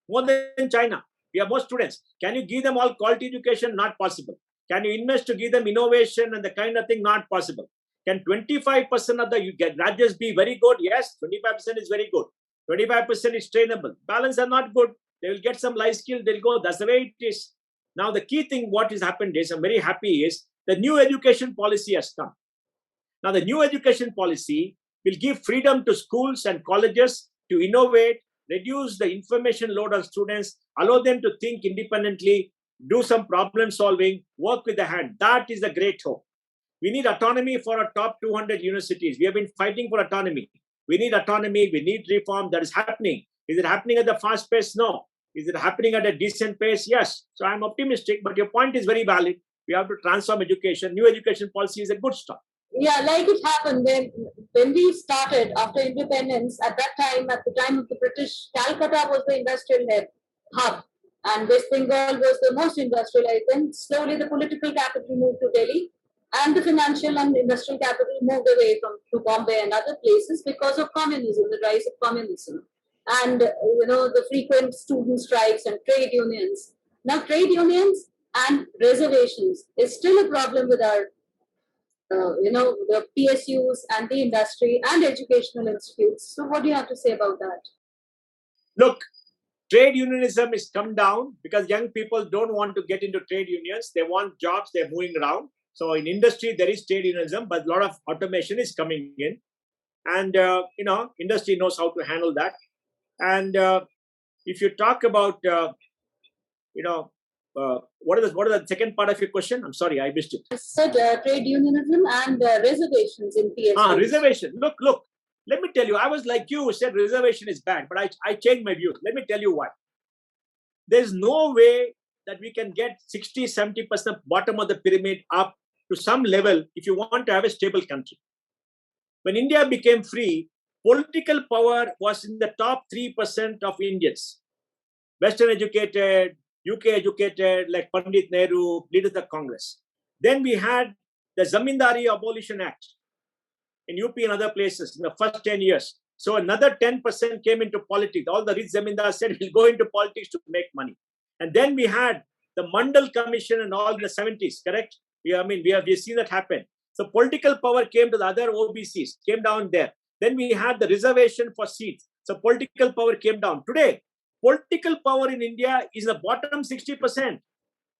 More than China. We have more students. Can you give them all quality education? Not possible. Can you invest to give them innovation and the kind of thing? Not possible. Can 25% of the graduates be very good? Yes, 25% is very good. 25% is trainable. Balance are not good. They will get some life skill. They'll go. That's the way it is. Now, the key thing what has happened is, I'm very happy, is the new education policy has come. Now, the new education policy will give freedom to schools and colleges to innovate, reduce the information load on students, allow them to think independently, do some problem solving, work with the hand. That is the great hope. We need autonomy for our top 200 universities. We have been fighting for autonomy. We need autonomy. We need reform. That is happening. Is it happening at the fast pace? No. Is it happening at a decent pace? Yes. So I'm optimistic, but your point is very valid. We have to transform education. New education policy is a good start. Yeah, like it happened when we started after independence. At that time, at the time of the British, Calcutta was the industrial hub, and West Bengal was the most industrialized. Then slowly the political capital moved to Delhi, and the financial and industrial capital moved away to Bombay and other places because of communism, the rise of communism, and the frequent student strikes and trade unions. Now, trade unions and reservations is still a problem with our, the PSUs and the industry and educational institutes. So, what do you have to say about that? Look, trade unionism is come down because young people don't want to get into trade unions. They want jobs. They're moving around. So in industry, there is trade unionism, but a lot of automation is coming in. And, industry knows how to handle that. And if you talk about, what is the second part of your question? I'm sorry, I missed it. I said trade unionism and reservations in PSUs. Reservation. Look. Let me tell you, I was like you who said reservation is bad, but I changed my views. Let me tell you why. There's no way that we can get 60-70% bottom of the pyramid up to some level if you want to have a stable country. When India became free, political power was in the top 3% of Indians. Western educated, UK educated, like Pandit Nehru, leaders of Congress. Then we had the Zamindari Abolition Act in UP and other places in the first 10 years. So another 10% came into politics. All the rich zamindars said, we'll go into politics to make money. And then we had the Mandal Commission and all in the 70s, correct? We have seen that happen. So political power came to the other OBCs, came down there. Then we had the reservation for seats. So political power came down. Today, political power in India is the bottom 60%.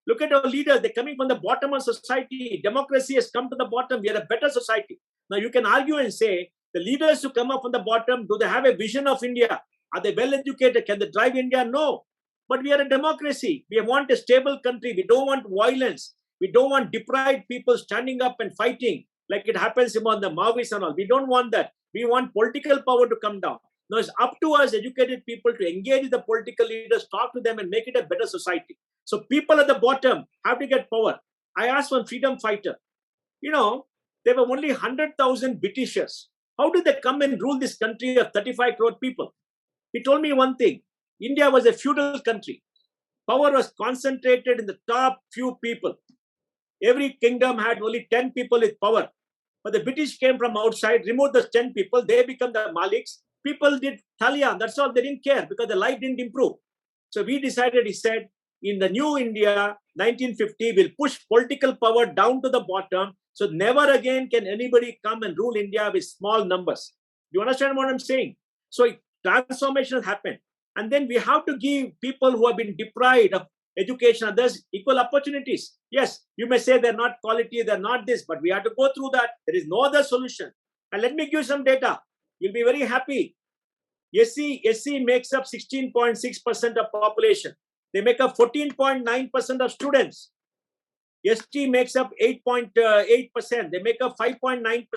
Look at our leaders. They're coming from the bottom of society. Democracy has come to the bottom. We are a better society. Now, you can argue and say, the leaders who come up from the bottom, do they have a vision of India? Are they well educated? Can they drive India? No. But we are a democracy. We want a stable country. We don't want violence. We don't want deprived people standing up and fighting like it happens among the Maoists and all. We don't want that. We want political power to come down. Now, it's up to us, educated people, to engage with the political leaders, talk to them, and make it a better society. So people at the bottom have to get power. I asked one freedom fighter, there were only 100,000 Britishers. How did they come and rule this country of 35 crore people? He told me one thing. India was a feudal country. Power was concentrated in the top few people. Every kingdom had only 10 people with power. But the British came from outside, removed the 10 people. They become the Maliks. People did Talian. That's all. They didn't care because the life didn't improve. So we decided, he said, in the new India, 1950, we'll push political power down to the bottom. So never again can anybody come and rule India with small numbers. Do you understand what I'm saying? So transformation has happened. And then we have to give people who have been deprived of education, others, equal opportunities. Yes, you may say they're not quality, they're not this, but we have to go through that. There is no other solution. And let me give you some data. You'll be very happy. SC makes up 16.6% of population. They make up 14.9% of students. ST makes up 8.8%. They make up 5.9%.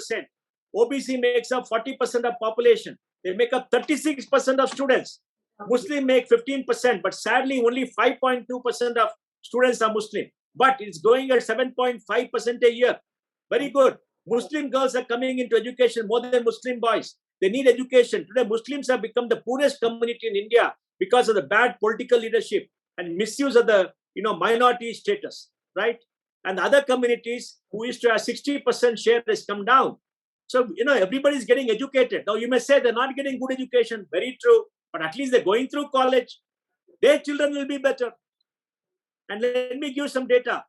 OBC makes up 40% of population. They make up 36% of students. Muslim make 15%, but sadly only 5.2% of students are Muslim. But it's growing at 7.5% a year. Very good. Muslim girls are coming into education more than Muslim boys. They need education. Today, Muslims have become the poorest community in India because of the bad political leadership and misuse of the minority status, right? And the other communities who used to have 60% share has come down. So, everybody's getting educated. Now, you may say they're not getting good education. Very true. But at least they're going through college. Their children will be better. And let me give some data.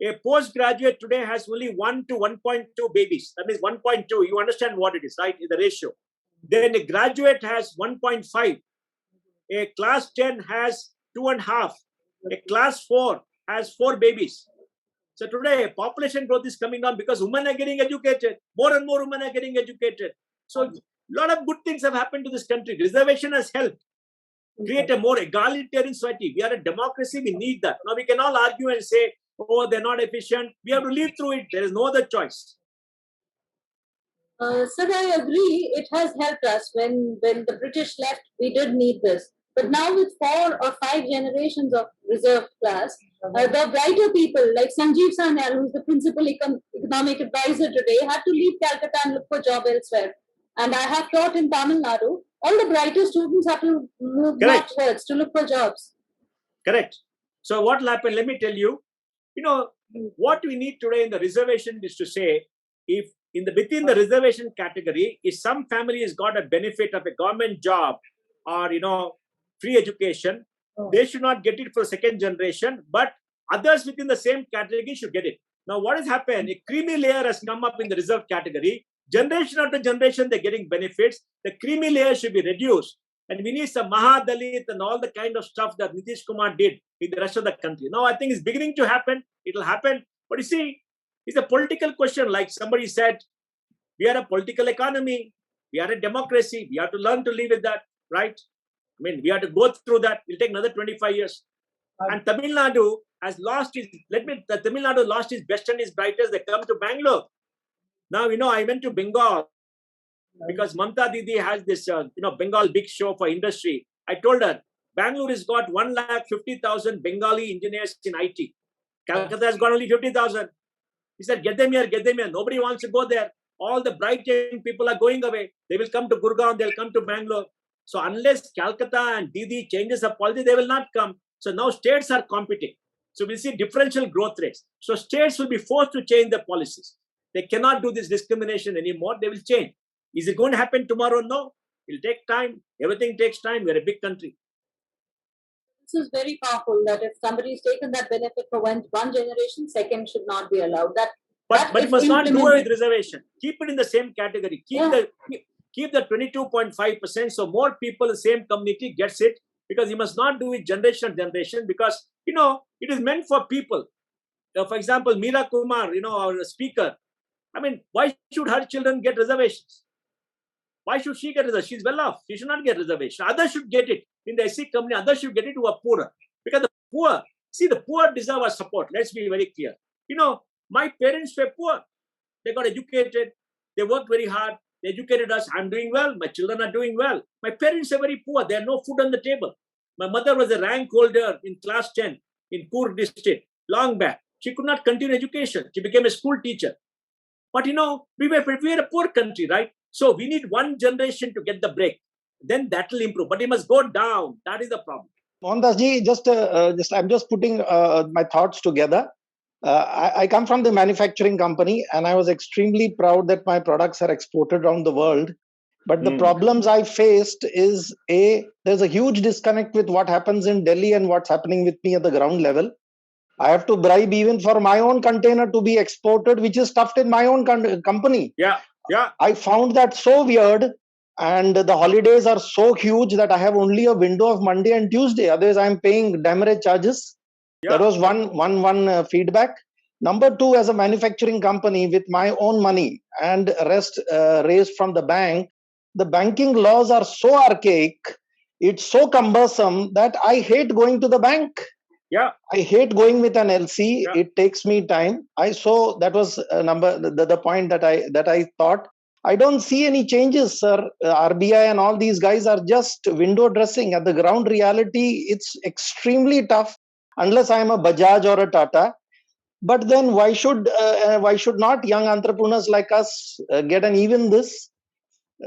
A postgraduate today has only 1 to 1.2 babies. That means 1.2. You understand what it is, right? The ratio. Then a graduate has 1.5. A class 10 has 2.5. A class 4 has 4 babies. So today, population growth is coming down because women are getting educated. More and more women are getting educated. So a lot of good things have happened to this country. Reservation has helped create a more egalitarian society. We are a democracy. We need that. Now we can all argue and say, oh, they're not efficient. We have to live through it. There is no other choice. Sir, I agree. It has helped us. When the British left, we did need this. But now with 4 or 5 generations of reserved class, the brighter people like Sanjeev Sanyal, who's the principal economic advisor today, had to leave Calcutta and look for a job elsewhere. And I have taught in Tamil Nadu. All the brighter students have to move northwards to look for jobs. Correct. So what will happen? Let me tell you. What we need today in the reservation is to say, if within the reservation category, if some family has got a benefit of a government job or free education, they should not get it for second generation. But Others within the same category should get it. Now, what has happened? A creamy layer has come up in the reserve category. Generation after generation, they're getting benefits. The creamy layer should be reduced. And we need some Mahadalit and all the kind of stuff that Nitish Kumar did in the rest of the country. Now, I think it's beginning to happen. It will happen. But you see, it's a political question. Like somebody said, we are a political economy. We are a democracy. We have to learn to live with that, right? I mean, we have to go through that. It'll take another 25 years. And Tamil Nadu has lost his, Tamil Nadu lost his best and his brightest. They come to Bangalore. Now, I went to Bengal because Mamta Didi has this, Bengal big show for industry. I told her, Bangalore has got 150,000 Bengali engineers in IT. Calcutta has got only 50,000. He said, get them here, get them here. Nobody wants to go there. All the bright young people are going away. They will come to Gurgaon, they'll come to Bangalore. So unless Calcutta and Didi changes the policy, they will not come. So now states are competing. So we see differential growth rates. So states will be forced to change their policies. They cannot do this discrimination anymore. They will change. Is it going to happen tomorrow? No. It will take time. Everything takes time. We're a big country. This is very powerful that if somebody is taken that benefit for one generation, second should not be allowed. But you must not do it with reservation. Keep it in the same category. Keep the 22.5% so more people in the same community gets it, because you must not do it generation to generation, because it is meant for people. For example, Meera Kumar, our speaker. I mean, why should her children get reservations? Why should she get reservations? She's well off. She should not get reservations. Others should get it. In the SC company, others should get it who are poorer. Because the poor deserve our support. Let's be very clear. My parents were poor. They got educated. They worked very hard. They educated us. I'm doing well. My children are doing well. My parents are very poor. They have no food on the table. My mother was a rank holder in class 10 in Coorg district, long back. She could not continue education. She became a school teacher. But we were a poor country, right? So we need one generation to get the break. Then that will improve. But it must go down. That is the problem. Mohandas ji, I'm just putting my thoughts together. I come from the manufacturing company, and I was extremely proud that my products are exported around the world. But the problems I faced is there's a huge disconnect with what happens in Delhi and what's happening with me at the ground level. I have to bribe even for my own container to be exported, which is stuffed in my own company. Yeah. I found that so weird. And the holidays are so huge that I have only a window of Monday and Tuesday. Otherwise, I'm paying demurrage charges. Yeah. That was one feedback. Number two, as a manufacturing company with my own money and rest raised from the bank, the banking laws are so archaic. It's so cumbersome that I hate going to the bank. Yeah. I hate going with an LC. Yeah. It takes me time. That was the point that I thought. I don't see any changes, sir. RBI and all these guys are just window dressing. At the ground reality, it's extremely tough unless I am a Bajaj or a Tata. But then why should not young entrepreneurs like us get an even this?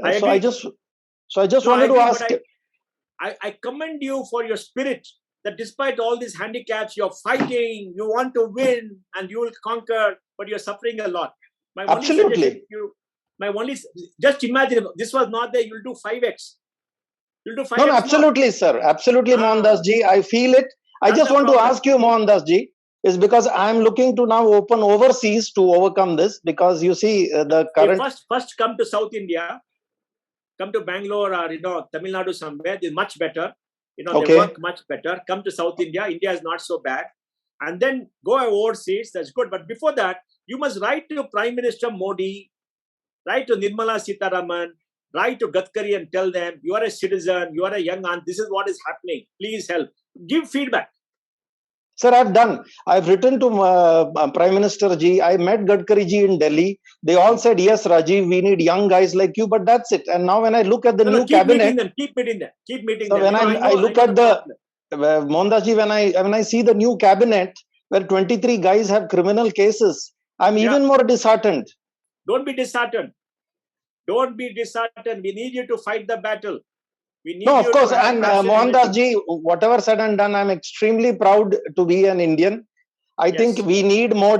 I just wanted to ask. I commend you for your spirit, that despite all these handicaps, you're fighting, you want to win, and you will conquer, but you're suffering a lot. Absolutely. Just imagine, if this was not there, you'll do 5x. You'll do 5x. No, absolutely, sir. Absolutely, Mohandas ji. I feel it. I just want to ask you, Mohandas ji, is because I'm looking to now open overseas to overcome this, because you see the current. First come to South India, come to Bangalore or Tamil Nadu somewhere. They're much better. They work much better. Come to South India. India is not so bad. And then go overseas. That's good. But before that, you must write to Prime Minister Modi, write to Nirmala Sitharaman, write to Gadkari and tell them, you are a citizen, you are a young aunt, this is what is happening. Please help. Give feedback. Sir, I've written to Prime Minister ji. I met Gadkari ji in Delhi. They all said, yes, Rajiv, we need young guys like you, but that's it. And now when I look at the new cabinet. Keep meeting them. So when I look at the, Mohandas ji, when I see the new cabinet where 23 guys have criminal cases, I'm even more disheartened. Don't be disheartened. Don't be disheartened. We need you to fight the battle. No, of course. And Mohandas ji, whatever said and done, I'm extremely proud to be an Indian. I think we need more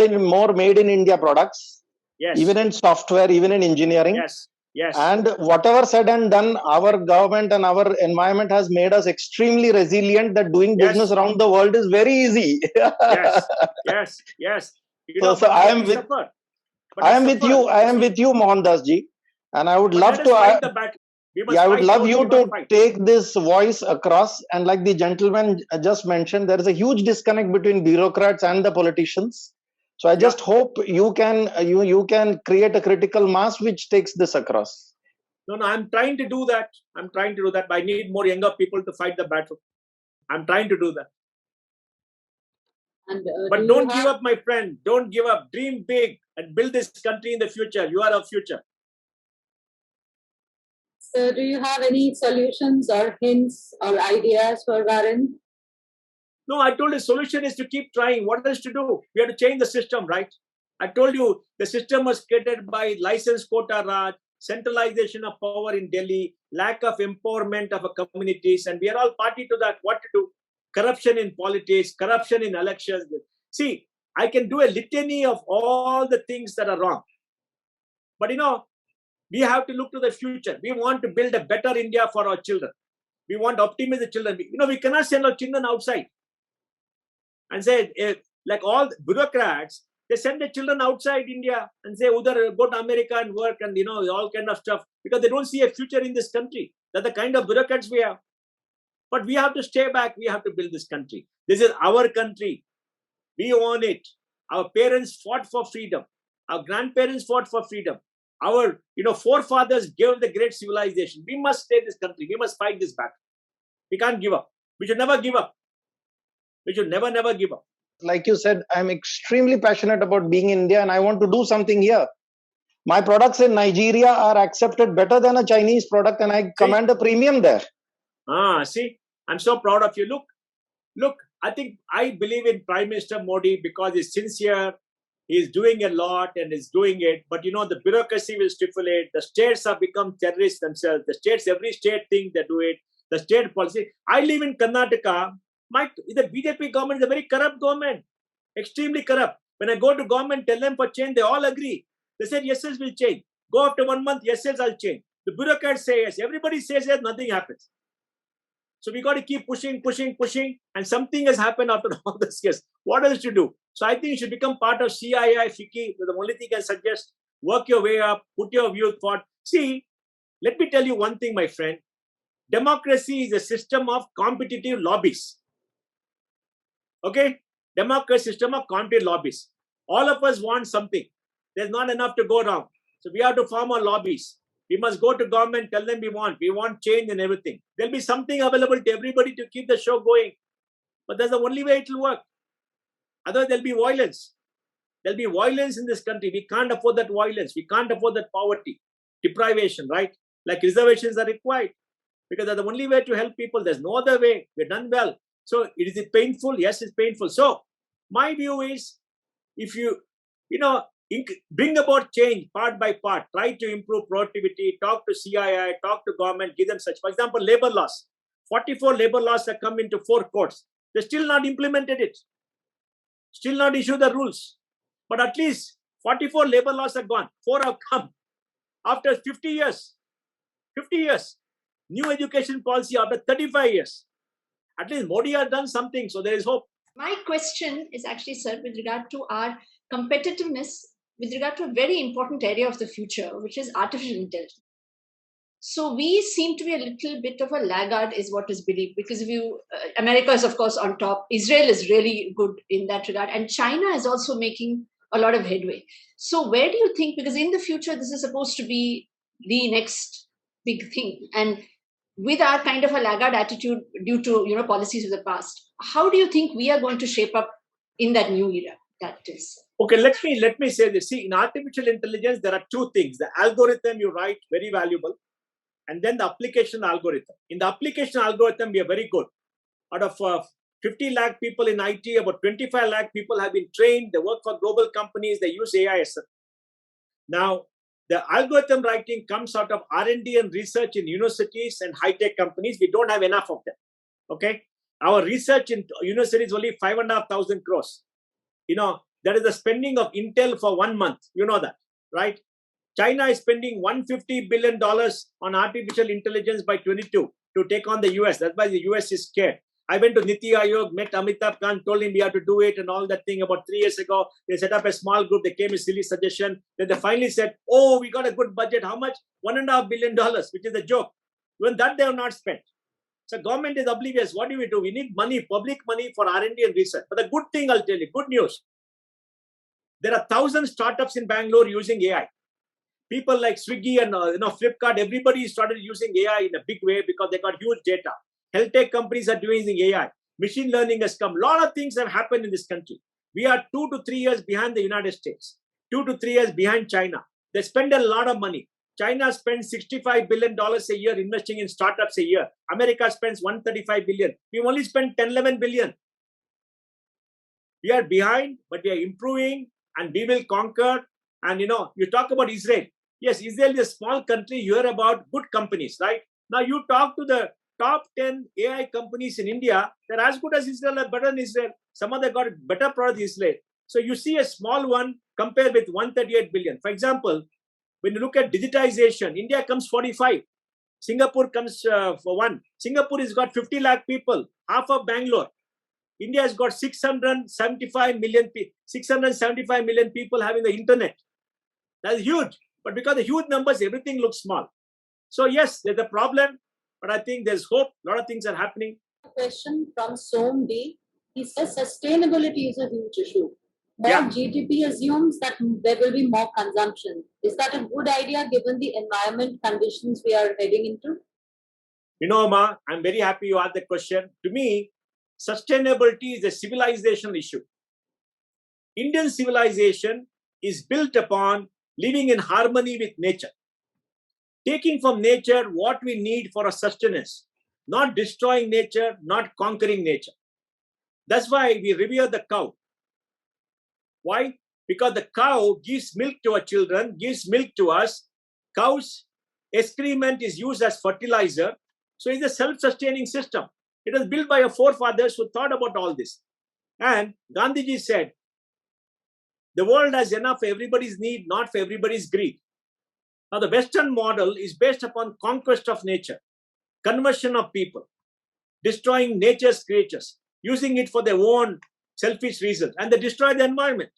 made in India products. Yes. Even in software, even in engineering. Yes. Yes. And whatever said and done, our government and our environment has made us extremely resilient that doing Yes. business around the world is very easy. Yes. Yes. Yes. You know, So but I yet am we with suffer. But I we am with suffer. you. I You am see, with you, Mohandas ji. And I would but love let us to fight the battle. We must yeah, I would fight. love Don't you give up to fight. take this voice across. And like the gentleman just mentioned, there is a huge disconnect between bureaucrats and the politicians. So I Yeah. just hope you can create a critical mass which takes this across. No, I'm trying to do that. I'm trying to do that. But I need more younger people to fight the battle. I'm trying to do that. And But do don't you give have, up, my friend. Don't give up. Dream big and build this country in the future. You are our future. so do you have any solutions or hints or ideas for Varun? No, I told you the solution is to keep trying. What else to do? We have to change the system, right? I told you the system was created by license quota Raj, centralization of power in Delhi, lack of empowerment of our communities, and we are all party to that. What to do? Corruption in politics, corruption in elections. See, I can do a litany of all the things that are wrong. But you know, we have to look to the future. We want to build a better India for our children. We want to optimize the children. You know, we cannot send our children outside and say, like all the bureaucrats, they send their children outside India and say, Udar, go to America and work and, you know, all kind of stuff because they don't see a future in this country. That's the kind of bureaucrats we have. But we have to stay back. We have to build this country. This is our country. We own it. Our parents fought for freedom. Our grandparents fought for freedom. Our, you know, forefathers gave the great civilization. We must stay this country. We must fight this battle. We can't give up. We should never give up. We should never, never give up. Like you said, I'm extremely passionate about being in India and I want to do something here. My products in Nigeria are accepted better than a Chinese product and I command a premium there. See, I'm so proud of you. Look, I think I believe in Prime Minister Modi because he's sincere. He's doing a lot and is doing it. But you know, the bureaucracy will stipulate. The states have become terrorists themselves. The states, every state thinks they do it. The state policy. I live in Karnataka. The BJP government is a very corrupt government. Extremely corrupt. When I go to government, tell them for change, they all agree. They said, yes, will change. Go after 1 month, yes, I'll change. The bureaucrats say yes. Everybody says yes, nothing happens. So we got to keep pushing, and something has happened after all this years. What else to do? So I think you should become part of CII, FICCI. The only thing I suggest, work your way up, put your views forward. See, let me tell you one thing, my friend. Democracy is a system of competitive lobbies. Okay? Democracy system of competitive lobbies. All of us want something. There's not enough to go around. So we have to form our lobbies. We must go to government, tell them we want change and everything. There'll be something available to everybody to keep the show going. But that's the only way it will work. Otherwise, there'll be violence. There'll be violence in this country. We can't afford that violence. We can't afford that poverty, deprivation, right? Like reservations are required because that's the only way to help people. There's no other way. We're done well. So is it painful? Yes, it's painful. So my view is if you bring about change part by part, try to improve productivity, talk to CII, talk to government, give them such. For example, labor laws. 44 labor laws have come into 4 courts. They still not implemented it. Still not issued the rules. But at least 44 labor laws have gone. 4 have come. After 50 years. 50 years. New education policy after 35 years. At least Modi has done something. So there is hope. My question is actually, sir, with regard to our competitiveness, with regard to a very important area of the future, which is artificial intelligence. So we seem to be a little bit of a laggard, is what is believed, because if you, America is of course on top. Israel is really good in that regard, and China is also making a lot of headway. So where do you think, because in the future this is supposed to be the next big thing, and with our kind of a laggard attitude due to policies of the past, how do you think we are going to shape up in that new era? That is. Okay, let me say this. See, in artificial intelligence, there are 2 things. The algorithm you write, very valuable. And then the application algorithm. In the application algorithm, we are very good. Out of 50 lakh people in IT, about 25 lakh people have been trained. They work for global companies. They use AI. Now, the algorithm writing comes out of R&D and research in universities and high-tech companies. We don't have enough of them. Okay? Our research in universities is only 5,500 crores. That is the spending of Intel for 1 month. You know that, right? China is spending $150 billion on artificial intelligence by 22 to take on the US. That's why the US is scared. I went to Niti Aayog, met Amitabh Kant, told him we have to do it and all that thing about 3 years ago. They set up a small group. They came with silly suggestion. Then they finally said, oh, we got a good budget. How much? $1.5 billion, which is a joke. Even that they have not spent. So government is oblivious. What do? We need money, public money for R&D and research. But the good thing, I'll tell you, good news. There are 1,000 startups in Bangalore using AI. People like Swiggy and Flipkart, everybody started using AI in a big way because they got huge data. Health tech companies are doing AI. Machine learning has come. A lot of things have happened in this country. We are 2 to 3 years behind the United States, 2 to 3 years behind China. They spend a lot of money. China spends $65 billion a year investing in startups a year. America spends $135 billion. We only spend 11 billion. We are behind, but we are improving and we will conquer. And you talk about Israel. Yes, Israel is a small country. You hear about good companies, right? Now you talk to the top 10 AI companies in India. They're as good as Israel or better than Israel. Some of them got better product than Israel. So you see a small one compared with 138 billion. For example, when you look at digitization, India comes 45. Singapore comes for 1. Singapore has got 50 lakh people, half of Bangalore. India has got 675 million people having the internet. That's huge. But because of the huge numbers, everything looks small. So yes, there's a problem, but I think there's hope. A lot of things are happening. A question from Som D. He says sustainability is a huge issue. More Yeah. GDP assumes that there will be more consumption. Is that a good idea given the environment conditions we are heading into? Amma, I'm very happy you asked the question. To me, sustainability is a civilizational issue. Indian civilization is built upon living in harmony with nature. Taking from nature what we need for our sustenance, not destroying nature, not conquering nature. That's why we revere the cow. Why? Because the cow gives milk to our children, gives milk to us. Cow's excrement is used as fertilizer. So it's a self-sustaining system. It was built by our forefathers who thought about all this. And Gandhiji said, the world has enough for everybody's need, not for everybody's greed. Now, the Western model is based upon conquest of nature, conversion of people, destroying nature's creatures, using it for their own selfish reasons, and they destroy the environment.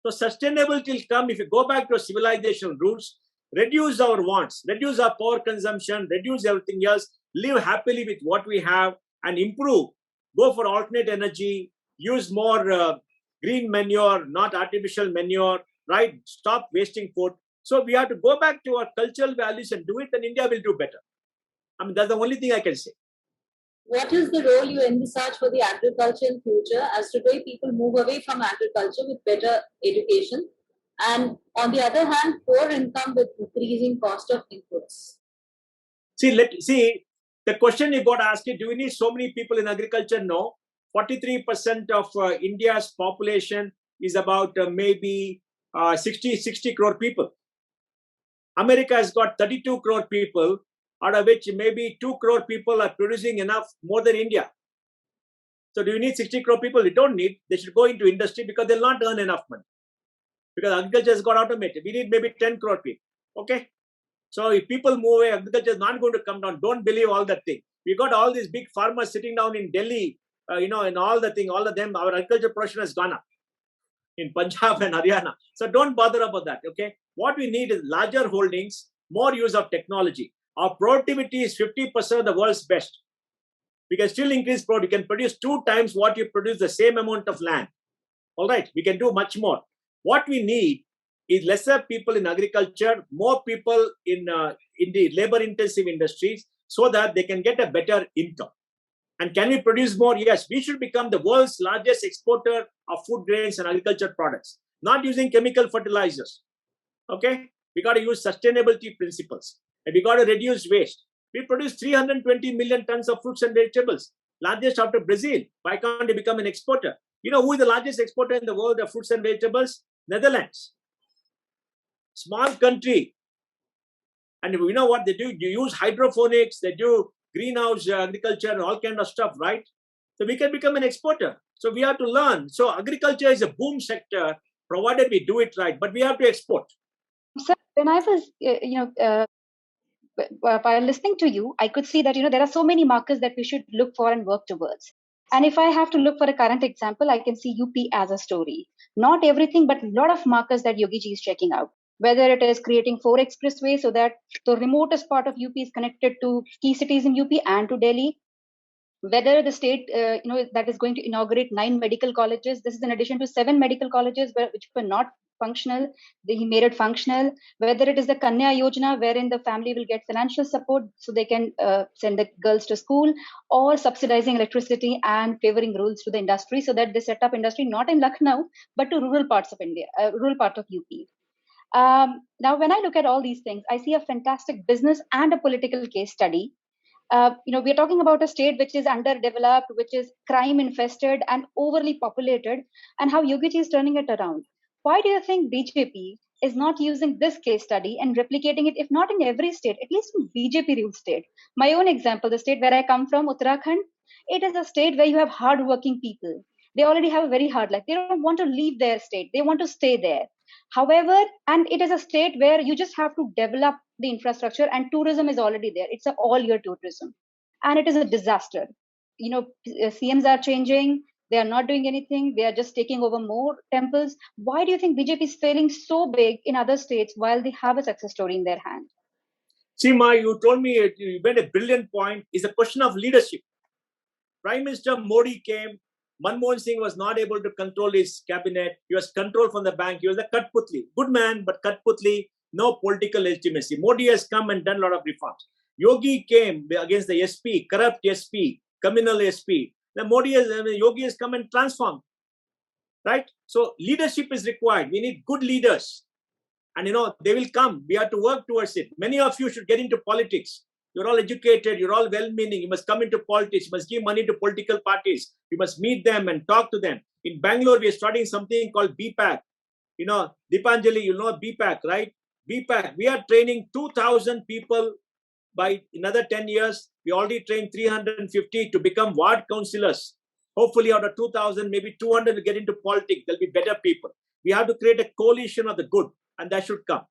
So sustainability will come if you go back to our civilization roots, reduce our wants, reduce our power consumption, reduce everything else, live happily with what we have, and improve. Go for alternate energy, use more green manure, not artificial manure, right? Stop wasting food. So we have to go back to our cultural values and do it, and India will do better. I mean, that's the only thing I can say. What is the role you envisage for the agriculture in future, as today people move away from agriculture with better education, and on the other hand, poor income with increasing cost of inputs? See, the question you got to ask is, do we need so many people in agriculture? No. 43% of India's population is about maybe 60 crore people. America has got 32 crore people, out of which maybe 2 crore people are producing enough more than India. So do you need 60 crore people? We don't need. They should go into industry because they'll not earn enough money. Because agriculture has got automated. We need maybe 10 crore people. Okay? So if people move away, agriculture is not going to come down. Don't believe all that thing. We got all these big farmers sitting down in Delhi, and all the thing, all of them, our agriculture production has gone up in Punjab and Haryana. So don't bother about that, okay? What we need is larger holdings, more use of technology. Our productivity is 50% of the world's best. We can still increase product. We can produce 2 times what you produce the same amount of land. All right, we can do much more. What we need is lesser people in agriculture, more people in the labor-intensive industries, so that they can get a better income. And can we produce more? Yes, we should become the world's largest exporter of food grains and agriculture products, not using chemical fertilizers. Okay? We got to use sustainability principles, and we got to reduce waste. We produce 320 million tons of fruits and vegetables, largest after Brazil. Why can't we become an exporter? You know who is the largest exporter in the world of fruits and vegetables? Netherlands. Small country. And you know what they do? You use hydroponics, they do greenhouse agriculture and all kind of stuff, right? So we can become an exporter. So we have to learn. So agriculture is a boom sector, provided we do it right, but we have to export. Sir, when I was, while listening to you, I could see that, there are so many markers that we should look for and work towards. And if I have to look for a current example, I can see UP as a story. Not everything, but a lot of markers that Yogi ji is checking out. Whether it is creating 4 expressways so that the remotest part of UP is connected to key cities in UP and to Delhi. Whether the state, that is going to inaugurate 9 medical colleges. This is in addition to 7 medical colleges which were not functional. He made it functional. Whether it is the Kanya Yojana, wherein the family will get financial support so they can send the girls to school, or subsidizing electricity and favoring rules to the industry so that they set up industry not in Lucknow, but to rural parts of India, rural part of UP. Now, when I look at all these things, I see a fantastic business and a political case study. We're talking about a state which is underdeveloped, which is crime infested and overly populated, and how Yogi ji is turning it around. Why do you think BJP is not using this case study and replicating it, if not in every state, at least in BJP ruled state? My own example, the state where I come from, Uttarakhand, it is a state where you have hardworking people. They already have a very hard life. They don't want to leave their state. They want to stay there. However, and it is a state where you just have to develop the infrastructure, and tourism is already there. It's an all-year tourism, and it is a disaster. CMs are changing. They are not doing anything. They are just taking over more temples. Why do you think BJP is failing so big in other states while they have a success story in their hand? See, Ma, you told me, you made a brilliant point. It's a question of leadership. Prime Minister Modi came. Manmohan Singh was not able to control his cabinet. He was controlled from the bank. He was a Katputli. Good man, but Katputli, no political legitimacy. Modi has come and done a lot of reforms. Yogi came against the SP, corrupt SP, communal SP. Then Yogi has come and transformed. Right? So leadership is required. We need good leaders. And they will come. We have to work towards it. Many of you should get into politics. You're all educated, you're all well-meaning. You must come into politics. You must give money to political parties. You must meet them and talk to them. In Bangalore, we are starting something called BPAC. Deepanjali, you know BPAC, right? BPAC. We are training 2,000 people by another 10 years. We already trained 350 to become ward councillors. Hopefully, out of 2,000, maybe 200 will get into politics. There'll be better people. We have to create a coalition of the good, and that should come.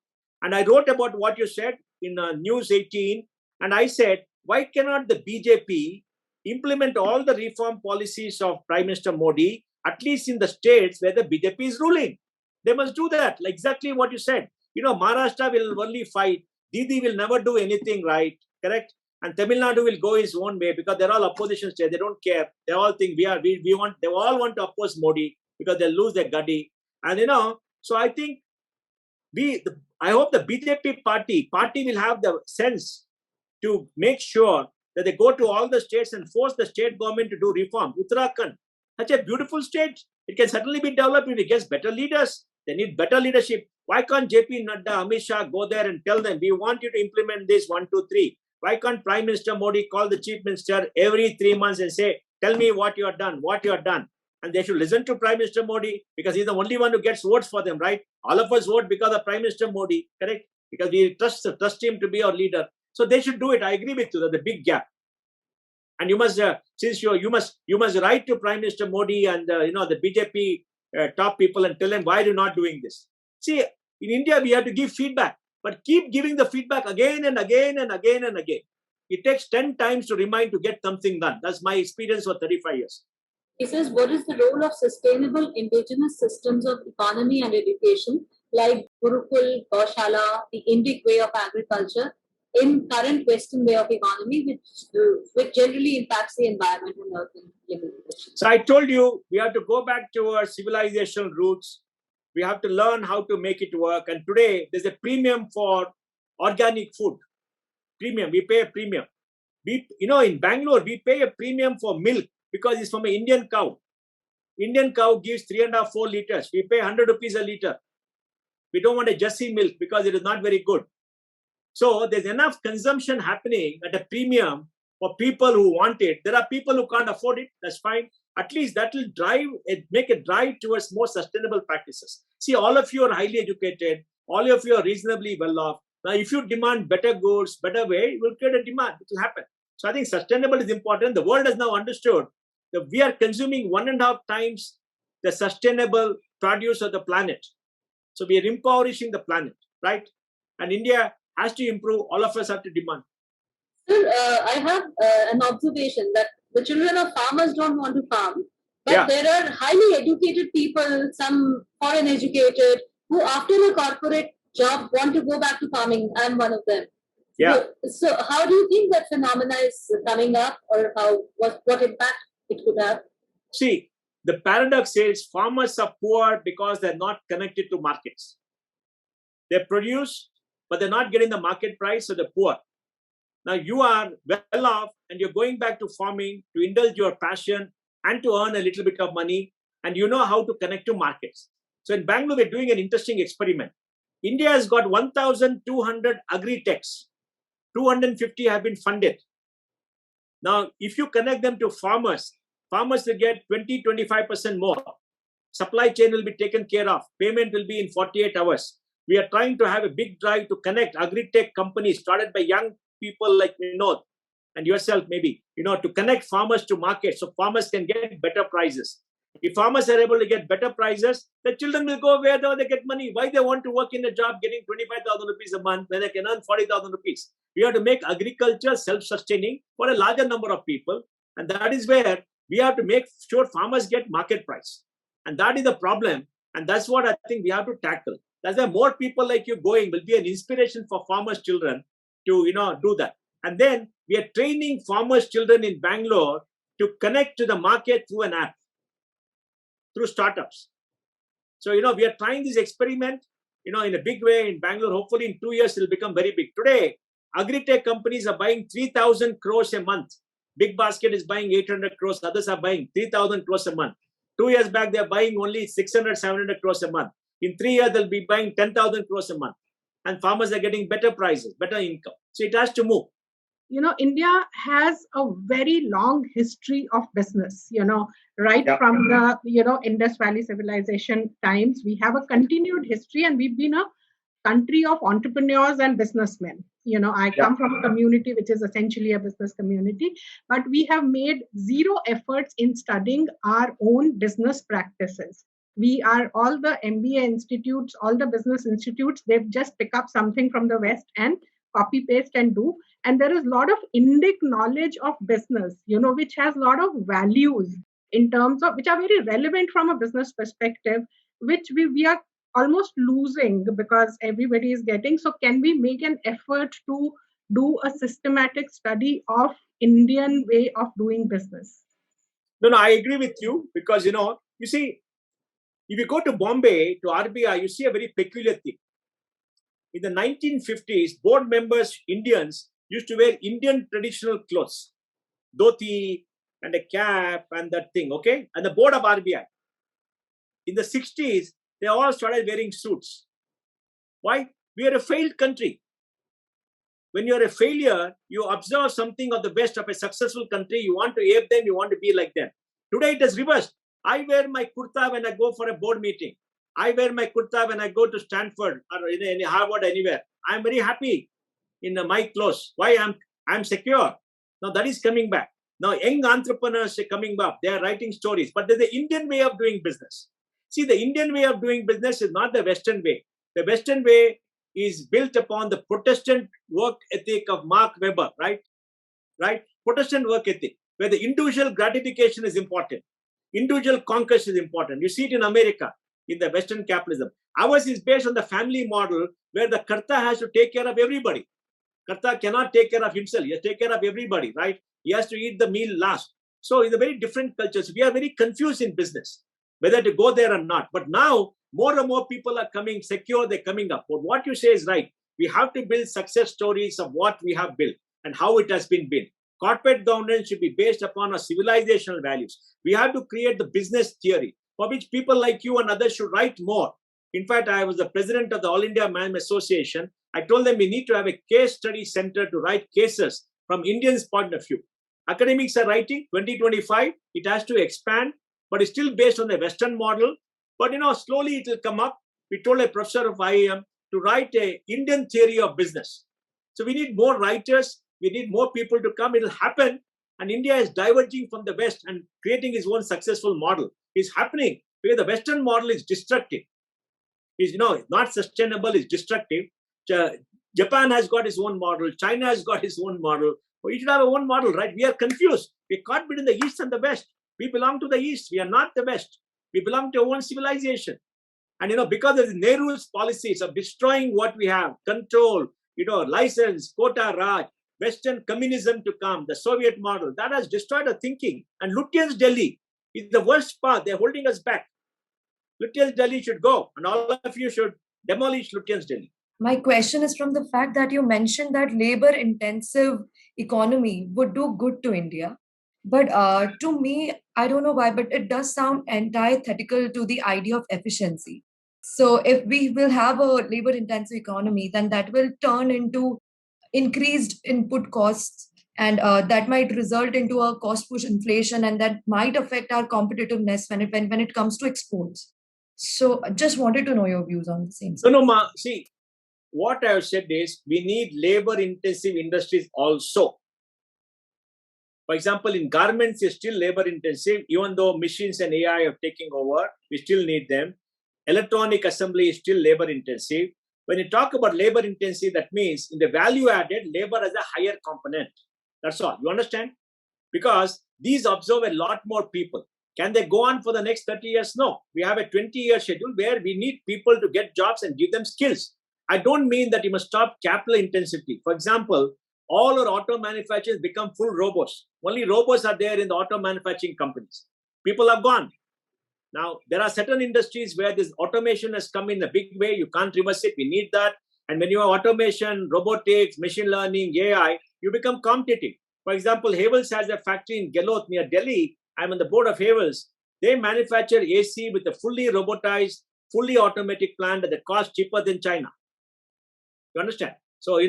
And I wrote about what you said in News 18. And I said, why cannot the BJP implement all the reform policies of Prime Minister Modi, at least in the states where the BJP is ruling? They must do that, like exactly what you said. Maharashtra will only fight. Didi will never do anything right, correct? And Tamil Nadu will go his own way because they're all opposition states. They don't care. They all think they all want to oppose Modi because they'll lose their gadi. And so I think I hope the BJP party will have the sense to make sure that they go to all the states and force the state government to do reform. Uttarakhand, such a beautiful state. It can certainly be developed if it gets better leaders. They need better leadership. Why can't JP Nadda, Amit Shah go there and tell them, we want you to implement this 1, 2, 3? Why can't Prime Minister Modi call the Chief Minister every 3 months and say, tell me what you have done, what you have done? And they should listen to Prime Minister Modi because he's the only one who gets votes for them, right? All of us vote because of Prime Minister Modi, correct? Because we trust him to be our leader. So they should do it. I agree with you. That's the big gap. And you must, you must write to Prime Minister Modi and the BJP top people and tell them why you're not doing this. See, in India we have to give feedback, but keep giving the feedback again and again and again and again. It takes 10 times to remind to get something done. That's my experience for 35 years. He says, what is the role of sustainable indigenous systems of economy and education like Gurukul, Gaushala, the Indic way of agriculture in current Western way of economy, which generally impacts the environment and earth and living conditions? So I told you, we have to go back to our civilizational roots. We have to learn how to make it work. And today, there's a premium for organic food. Premium, we pay a premium. In Bangalore, we pay a premium for milk because it's from an Indian cow. Indian cow gives 3.5, 4 liters. We pay 100 rupees a liter. We don't want a Jassi milk because it is not very good. So there's enough consumption happening at a premium for people who want it. There are people who can't afford it. That's fine. At least that will make a drive towards more sustainable practices. See, all of you are highly educated. All of you are reasonably well off. Now, if you demand better goods, better way, it will create a demand. It will happen. So I think sustainable is important. The world has now understood that we are consuming 1.5 times the sustainable produce of the planet. So we are impoverishing the planet, right? And India has to improve. All of us have to demand. Sir, I have an observation that the children of farmers don't want to farm, but Yeah. there are highly educated people, some foreign educated, who after a corporate job want to go back to farming. I'm one of them. Yeah. So how do you think that phenomena is coming up, or what impact it could have? See, the paradox is farmers are poor because they're not connected to markets. They produce, but they're not getting the market price, so they're poor. Now you are well off and you're going back to farming to indulge your passion and to earn a little bit of money, and you know how to connect to markets. So in Bangalore, we're doing an interesting experiment. India has got 1,200 agri-techs. 250 have been funded. Now, if you connect them to farmers, farmers will get 20-25% more. Supply chain will be taken care of. Payment will be in 48 hours. We are trying to have a big drive to connect agri-tech companies started by young people like Vinod and yourself, maybe, to connect farmers to markets so farmers can get better prices. If farmers are able to get better prices, the children will go where they get money. Why they want to work in a job getting 25,000 rupees a month when they can earn 40,000 rupees? We have to make agriculture self-sustaining for a larger number of people. And that is where we have to make sure farmers get market price. And that is the problem. And that's what I think we have to tackle. That's why more people like you going will be an inspiration for farmers' children to, do that. And then we are training farmers' children in Bangalore to connect to the market through an app, through startups. So, we are trying this experiment, in a big way in Bangalore. Hopefully in 2 years, it will become very big. Today, agri-tech companies are buying 3,000 crores a month. Big Basket is buying 800 crores. Others are buying 3,000 crores a month. 2 years back, they're buying only 600, 700 crores a month. In 3 years, they'll be buying 10,000 crores a month. And farmers are getting better prices, better income. So it has to move. India has a very long history of business, right from the, Indus Valley civilization times. We have a continued history, and we've been a country of entrepreneurs and businessmen. I come from a community which is essentially a business community, but we have made zero efforts in studying our own business practices. We are all the MBA institutes, all the business institutes, they've just pick up something from the West and copy paste and do. And there is a lot of Indic knowledge of business, which has a lot of values in terms of, which are very relevant from a business perspective, which we are almost losing because everybody is getting. So can we make an effort to do a systematic study of Indian way of doing business? No, I agree with you because, you see, if you go to Bombay, to RBI, you see a very peculiar thing. In the 1950s, board members, Indians, used to wear Indian traditional clothes, dhoti and a cap and that thing, okay? And the board of RBI. In the 60s, they all started wearing suits. Why? We are a failed country. When you're a failure, you observe something of the best of a successful country. You want to ape them, you want to be like them. Today it is reversed. I wear my kurta when I go for a board meeting. I wear my kurta when I go to Stanford or in Harvard, anywhere. I'm very happy in my clothes. Why? I'm secure. Now that is coming back. Now young entrepreneurs are coming up. They are writing stories. But there's the Indian way of doing business. See, the Indian way of doing business is not the Western way. The Western way is built upon the Protestant work ethic of Mark Webber, right? Protestant work ethic, where the individual gratification is important. Individual conquest is important. You see it in America, in the Western capitalism. Ours is based on the family model where the Karta has to take care of everybody. Karta cannot take care of himself. He has to take care of everybody, right? He has to eat the meal last. So it's a very different culture. So we are very confused in business, whether to go there or not. But now, more and more people are coming secure, they're coming up. But what you say is right. We have to build success stories of what we have built and how it has been built. Corporate governance should be based upon our civilizational values. We have to create the business theory for which people like you and others should write more. In fact, I was the president of the All India MAM Association. I told them we need to have a case study center to write cases from Indians' point of view. Academics are writing 2025. It has to expand, but it's still based on the Western model. But slowly it will come up. We told a professor of IIM to write an Indian theory of business. So we need more writers. We need more people to come. It will happen. And India is diverging from the West and creating its own successful model. It's happening because the Western model is destructive. It's not sustainable, it's destructive. Japan has got its own model. China has got its own model. We should have our own model, right? We are confused. We caught between the East and the West. We belong to the East. We are not the West. We belong to our own civilization. And, because of the Nehru's policies of destroying what we have, control, license, quota Raj, Western communism to come, the Soviet model, that has destroyed our thinking. And Lutyens Delhi is the worst part. They're holding us back. Lutyens Delhi should go, and all of you should demolish Lutyens Delhi. My question is from the fact that you mentioned that labor-intensive economy would do good to India. But to me, I don't know why, but it does sound antithetical to the idea of efficiency. So if we will have a labor-intensive economy, then that will turn into increased input costs, and that might result into a cost-push inflation, and that might affect our competitiveness when it comes to exports. So I just wanted to know your views on the same. No, Ma, see, what I have said is we need labor-intensive industries also. For example, in garments, it's still labor-intensive, even though machines and AI are taking over, we still need them. Electronic assembly is still labor-intensive. When you talk about labor-intensive, that means in the value-added, labor has a higher component. That's all. You understand? Because these absorb a lot more people. Can they go on for the next 30 years? No. We have a 20-year schedule where we need people to get jobs and give them skills. I don't mean that you must stop capital intensity. For example, all our auto manufacturers become full robots. Only robots are there in the auto manufacturing companies. People are gone. Now, there are certain industries where this automation has come in a big way. You can't reverse it. We need that. And when you have automation, robotics, machine learning, AI, you become competitive. For example, Havels has a factory in Ghiloth near Delhi. I'm on the board of Havels. They manufacture AC with a fully robotized, fully automatic plant at a cost cheaper than China. You understand? So,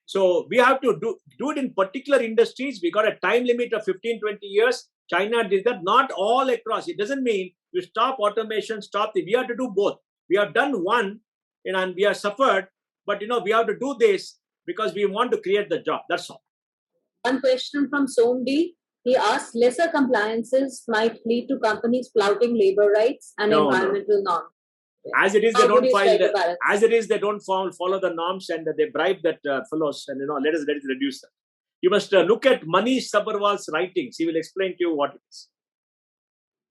so we have to do it in particular industries. We got a time limit of 15, 20 years. China did that, not all across. It doesn't mean you stop automation, we have to do both. We have done one, and we have suffered, but we have to do this because we want to create the job. That's all. One question from Somdi. He asks, lesser compliances might lead to companies flouting labor rights and environmental norms. As it is, they don't follow the norms, and they bribe that fellows, and let us reduce that. You must look at Manish Sabharwal's writings. He will explain to you what it is.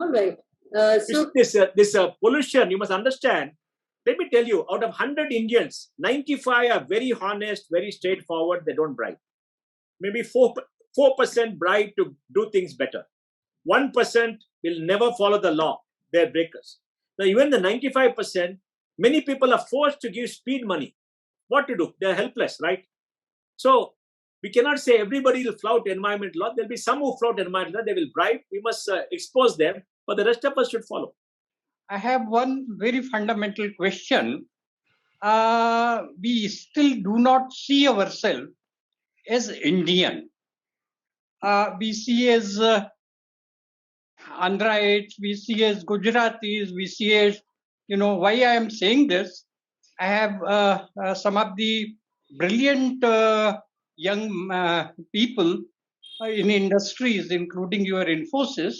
All right. This pollution, you must understand. Let me tell you, out of 100 Indians, 95 are very honest, very straightforward. They don't bribe. Maybe 4% bribe to do things better. 1% will never follow the law. They're breakers. Now, even the 95%, many people are forced to give speed money. What to do? They're helpless, right? So, we cannot say everybody will flout environment law. There'll be some who flout environment law. They will bribe. We must expose them, but the rest of us should follow. I have one very fundamental question. We still do not see ourselves as Indian. We see as Andhrites, we see as Gujaratis, we see as, why I am saying this. I have some of the brilliant young people in industries, including your Infosys,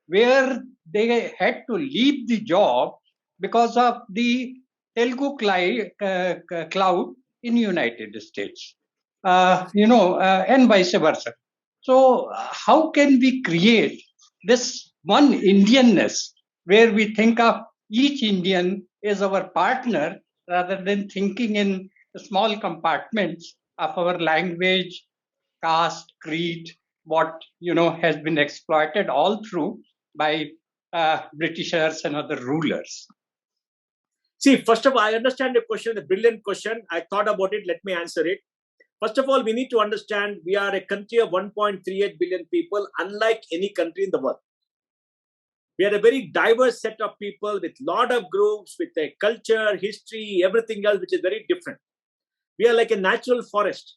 where they had to leave the job because of the Telugu cloud in United States, and vice versa. So how can we create this one Indianness where we think of each Indian as our partner rather than thinking in small compartments of our language, caste, creed, what has been exploited all through by Britishers and other rulers? See, first of all, I understand the question, a brilliant question. I thought about it. Let me answer it. First of all, we need to understand we are a country of 1.38 billion people, unlike any country in the world. We are a very diverse set of people with a lot of groups, with a culture, history, everything else, which is very different. We are like a natural forest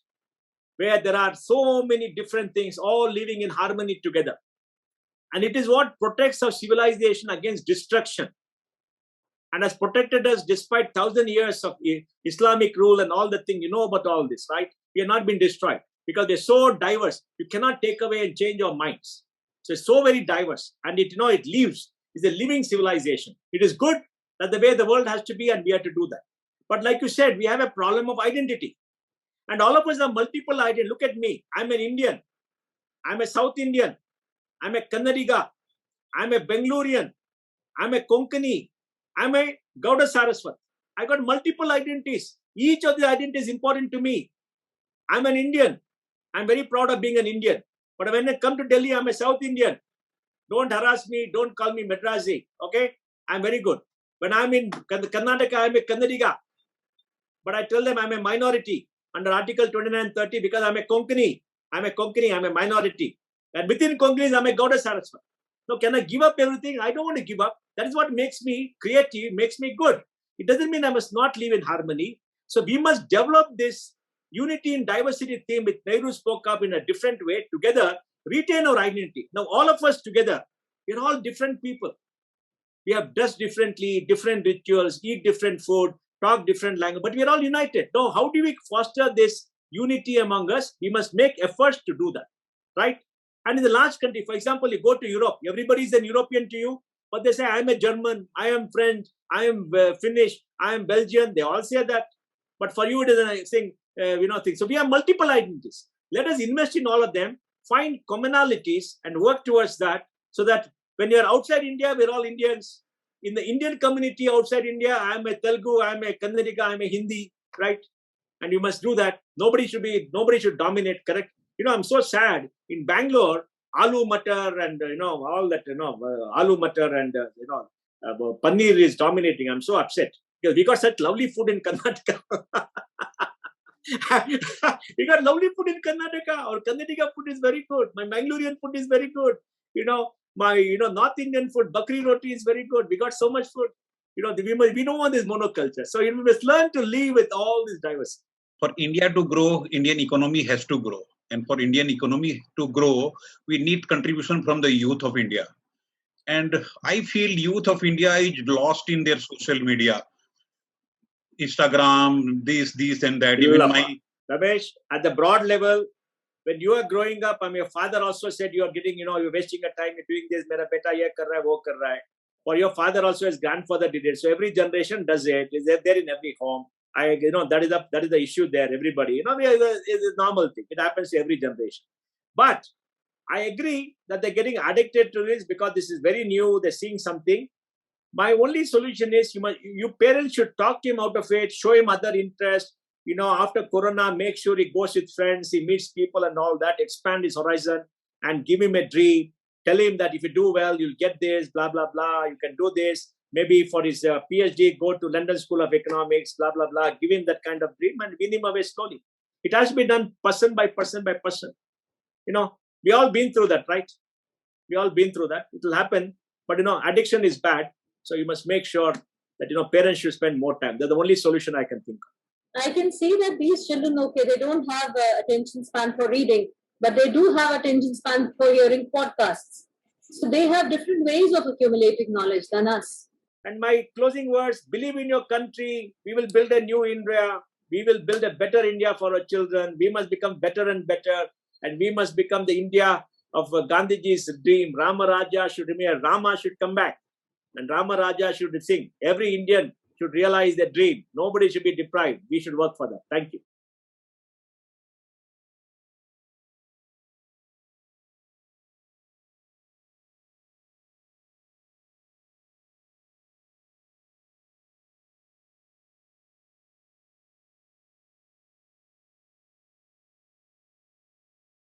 where there are so many different things all living in harmony together. And it is what protects our civilization against destruction and has protected us despite 1,000 years of Islamic rule and all the things. You know about all this, right? We have not been destroyed because they're so diverse. You cannot take away and change our minds. So it's so very diverse, and it lives. It's a living civilization. It is good that the way the world has to be, and we have to do that. But like you said, we have a problem of identity. And all of us are multiple identity. Look at me. I'm an Indian. I'm a South Indian. I'm a Kannadiga. I'm a Bengalorean. I'm a Konkani. I'm a Gauda Saraswat. I got multiple identities. Each of the identities is important to me. I'm an Indian. I'm very proud of being an Indian. But when I come to Delhi, I'm a South Indian. Don't harass me. Don't call me Madrasi. Okay? I'm very good. When I'm in Karnataka, I'm a Kannadiga. But I tell them I'm a minority under Article 2930 because I'm a Konkani. I'm a Konkani. I'm a minority. And within Konkanis, I'm a Gauda Saraswat. So can I give up everything? I don't want to give up. That is what makes me creative, makes me good. It doesn't mean I must not live in harmony. So we must develop this unity in diversity theme which Nehru spoke up in a different way. Together, retain our identity. Now all of us together, we're all different people. We have dressed differently, different rituals, eat different food, talk different language, but we're all united. Now how do we foster this unity among us? We must make efforts to do that, right? And in the large country, for example, you go to Europe, everybody is an European to you, but they say, I'm a German, I am French, I am Finnish, I am Belgian. They all say that. But for you, it is a thing, thing. So we have multiple identities. Let us invest in all of them, find commonalities and work towards that so that when you're outside India, we're all Indians. In the Indian community outside India, I'm a Telugu, I'm a Kannadiga, I'm a Hindi, right? And you must do that. Nobody should dominate, correct? I'm so sad. In Bangalore, aloo matar and, all that, aloo matar and, paneer is dominating. I'm so upset because we got such lovely food in Karnataka. We got lovely food in Karnataka. Our Kannadiga food is very good. My Bangalorean food is very good. My, North Indian food, bakri roti is very good. We got so much food. We don't want this monoculture. So we must learn to live with all this diversity. For India to grow, Indian economy has to grow. And for Indian economy to grow, we need contribution from the youth of India. And I feel youth of India is lost in their social media. Instagram, this and that. Ramesh, at the broad level, when you are growing up, your father also said you are getting, you're wasting your time, you're doing this, mera beta ye kar raha hai, wo kar raha hai. Or your father also, his grandfather did it. So every generation does it. It's there in every home. That is the issue there. Everybody, it's a normal thing. It happens to every generation. But I agree that they're getting addicted to this because this is very new. They're seeing something. My only solution is you parents should talk him out of it, show him other interests. After Corona, make sure he goes with friends, he meets people and all that, expand his horizon and give him a dream. Tell him that if you do well, you'll get this, blah, blah, blah. You can do this. Maybe for his PhD, go to London School of Economics, blah, blah, blah. Give him that kind of dream and win him away slowly. It has to be done person by person by person. We all been through that, right? We all been through that. It will happen. But, addiction is bad. So you must make sure that, parents should spend more time. They're the only solution I can think of. I can see that these children, they don't have attention span for reading, but they do have attention span for hearing podcasts. So they have different ways of accumulating knowledge than us. And my closing words, believe in your country. We will build a new India. We will build a better India for our children. We must become better and better. And we must become the India of Gandhiji's dream. Rama Raja should remain. Rama should come back. And Rama Raja should sing. Every Indian should realize their dream. Nobody should be deprived. We should work for that. Thank you.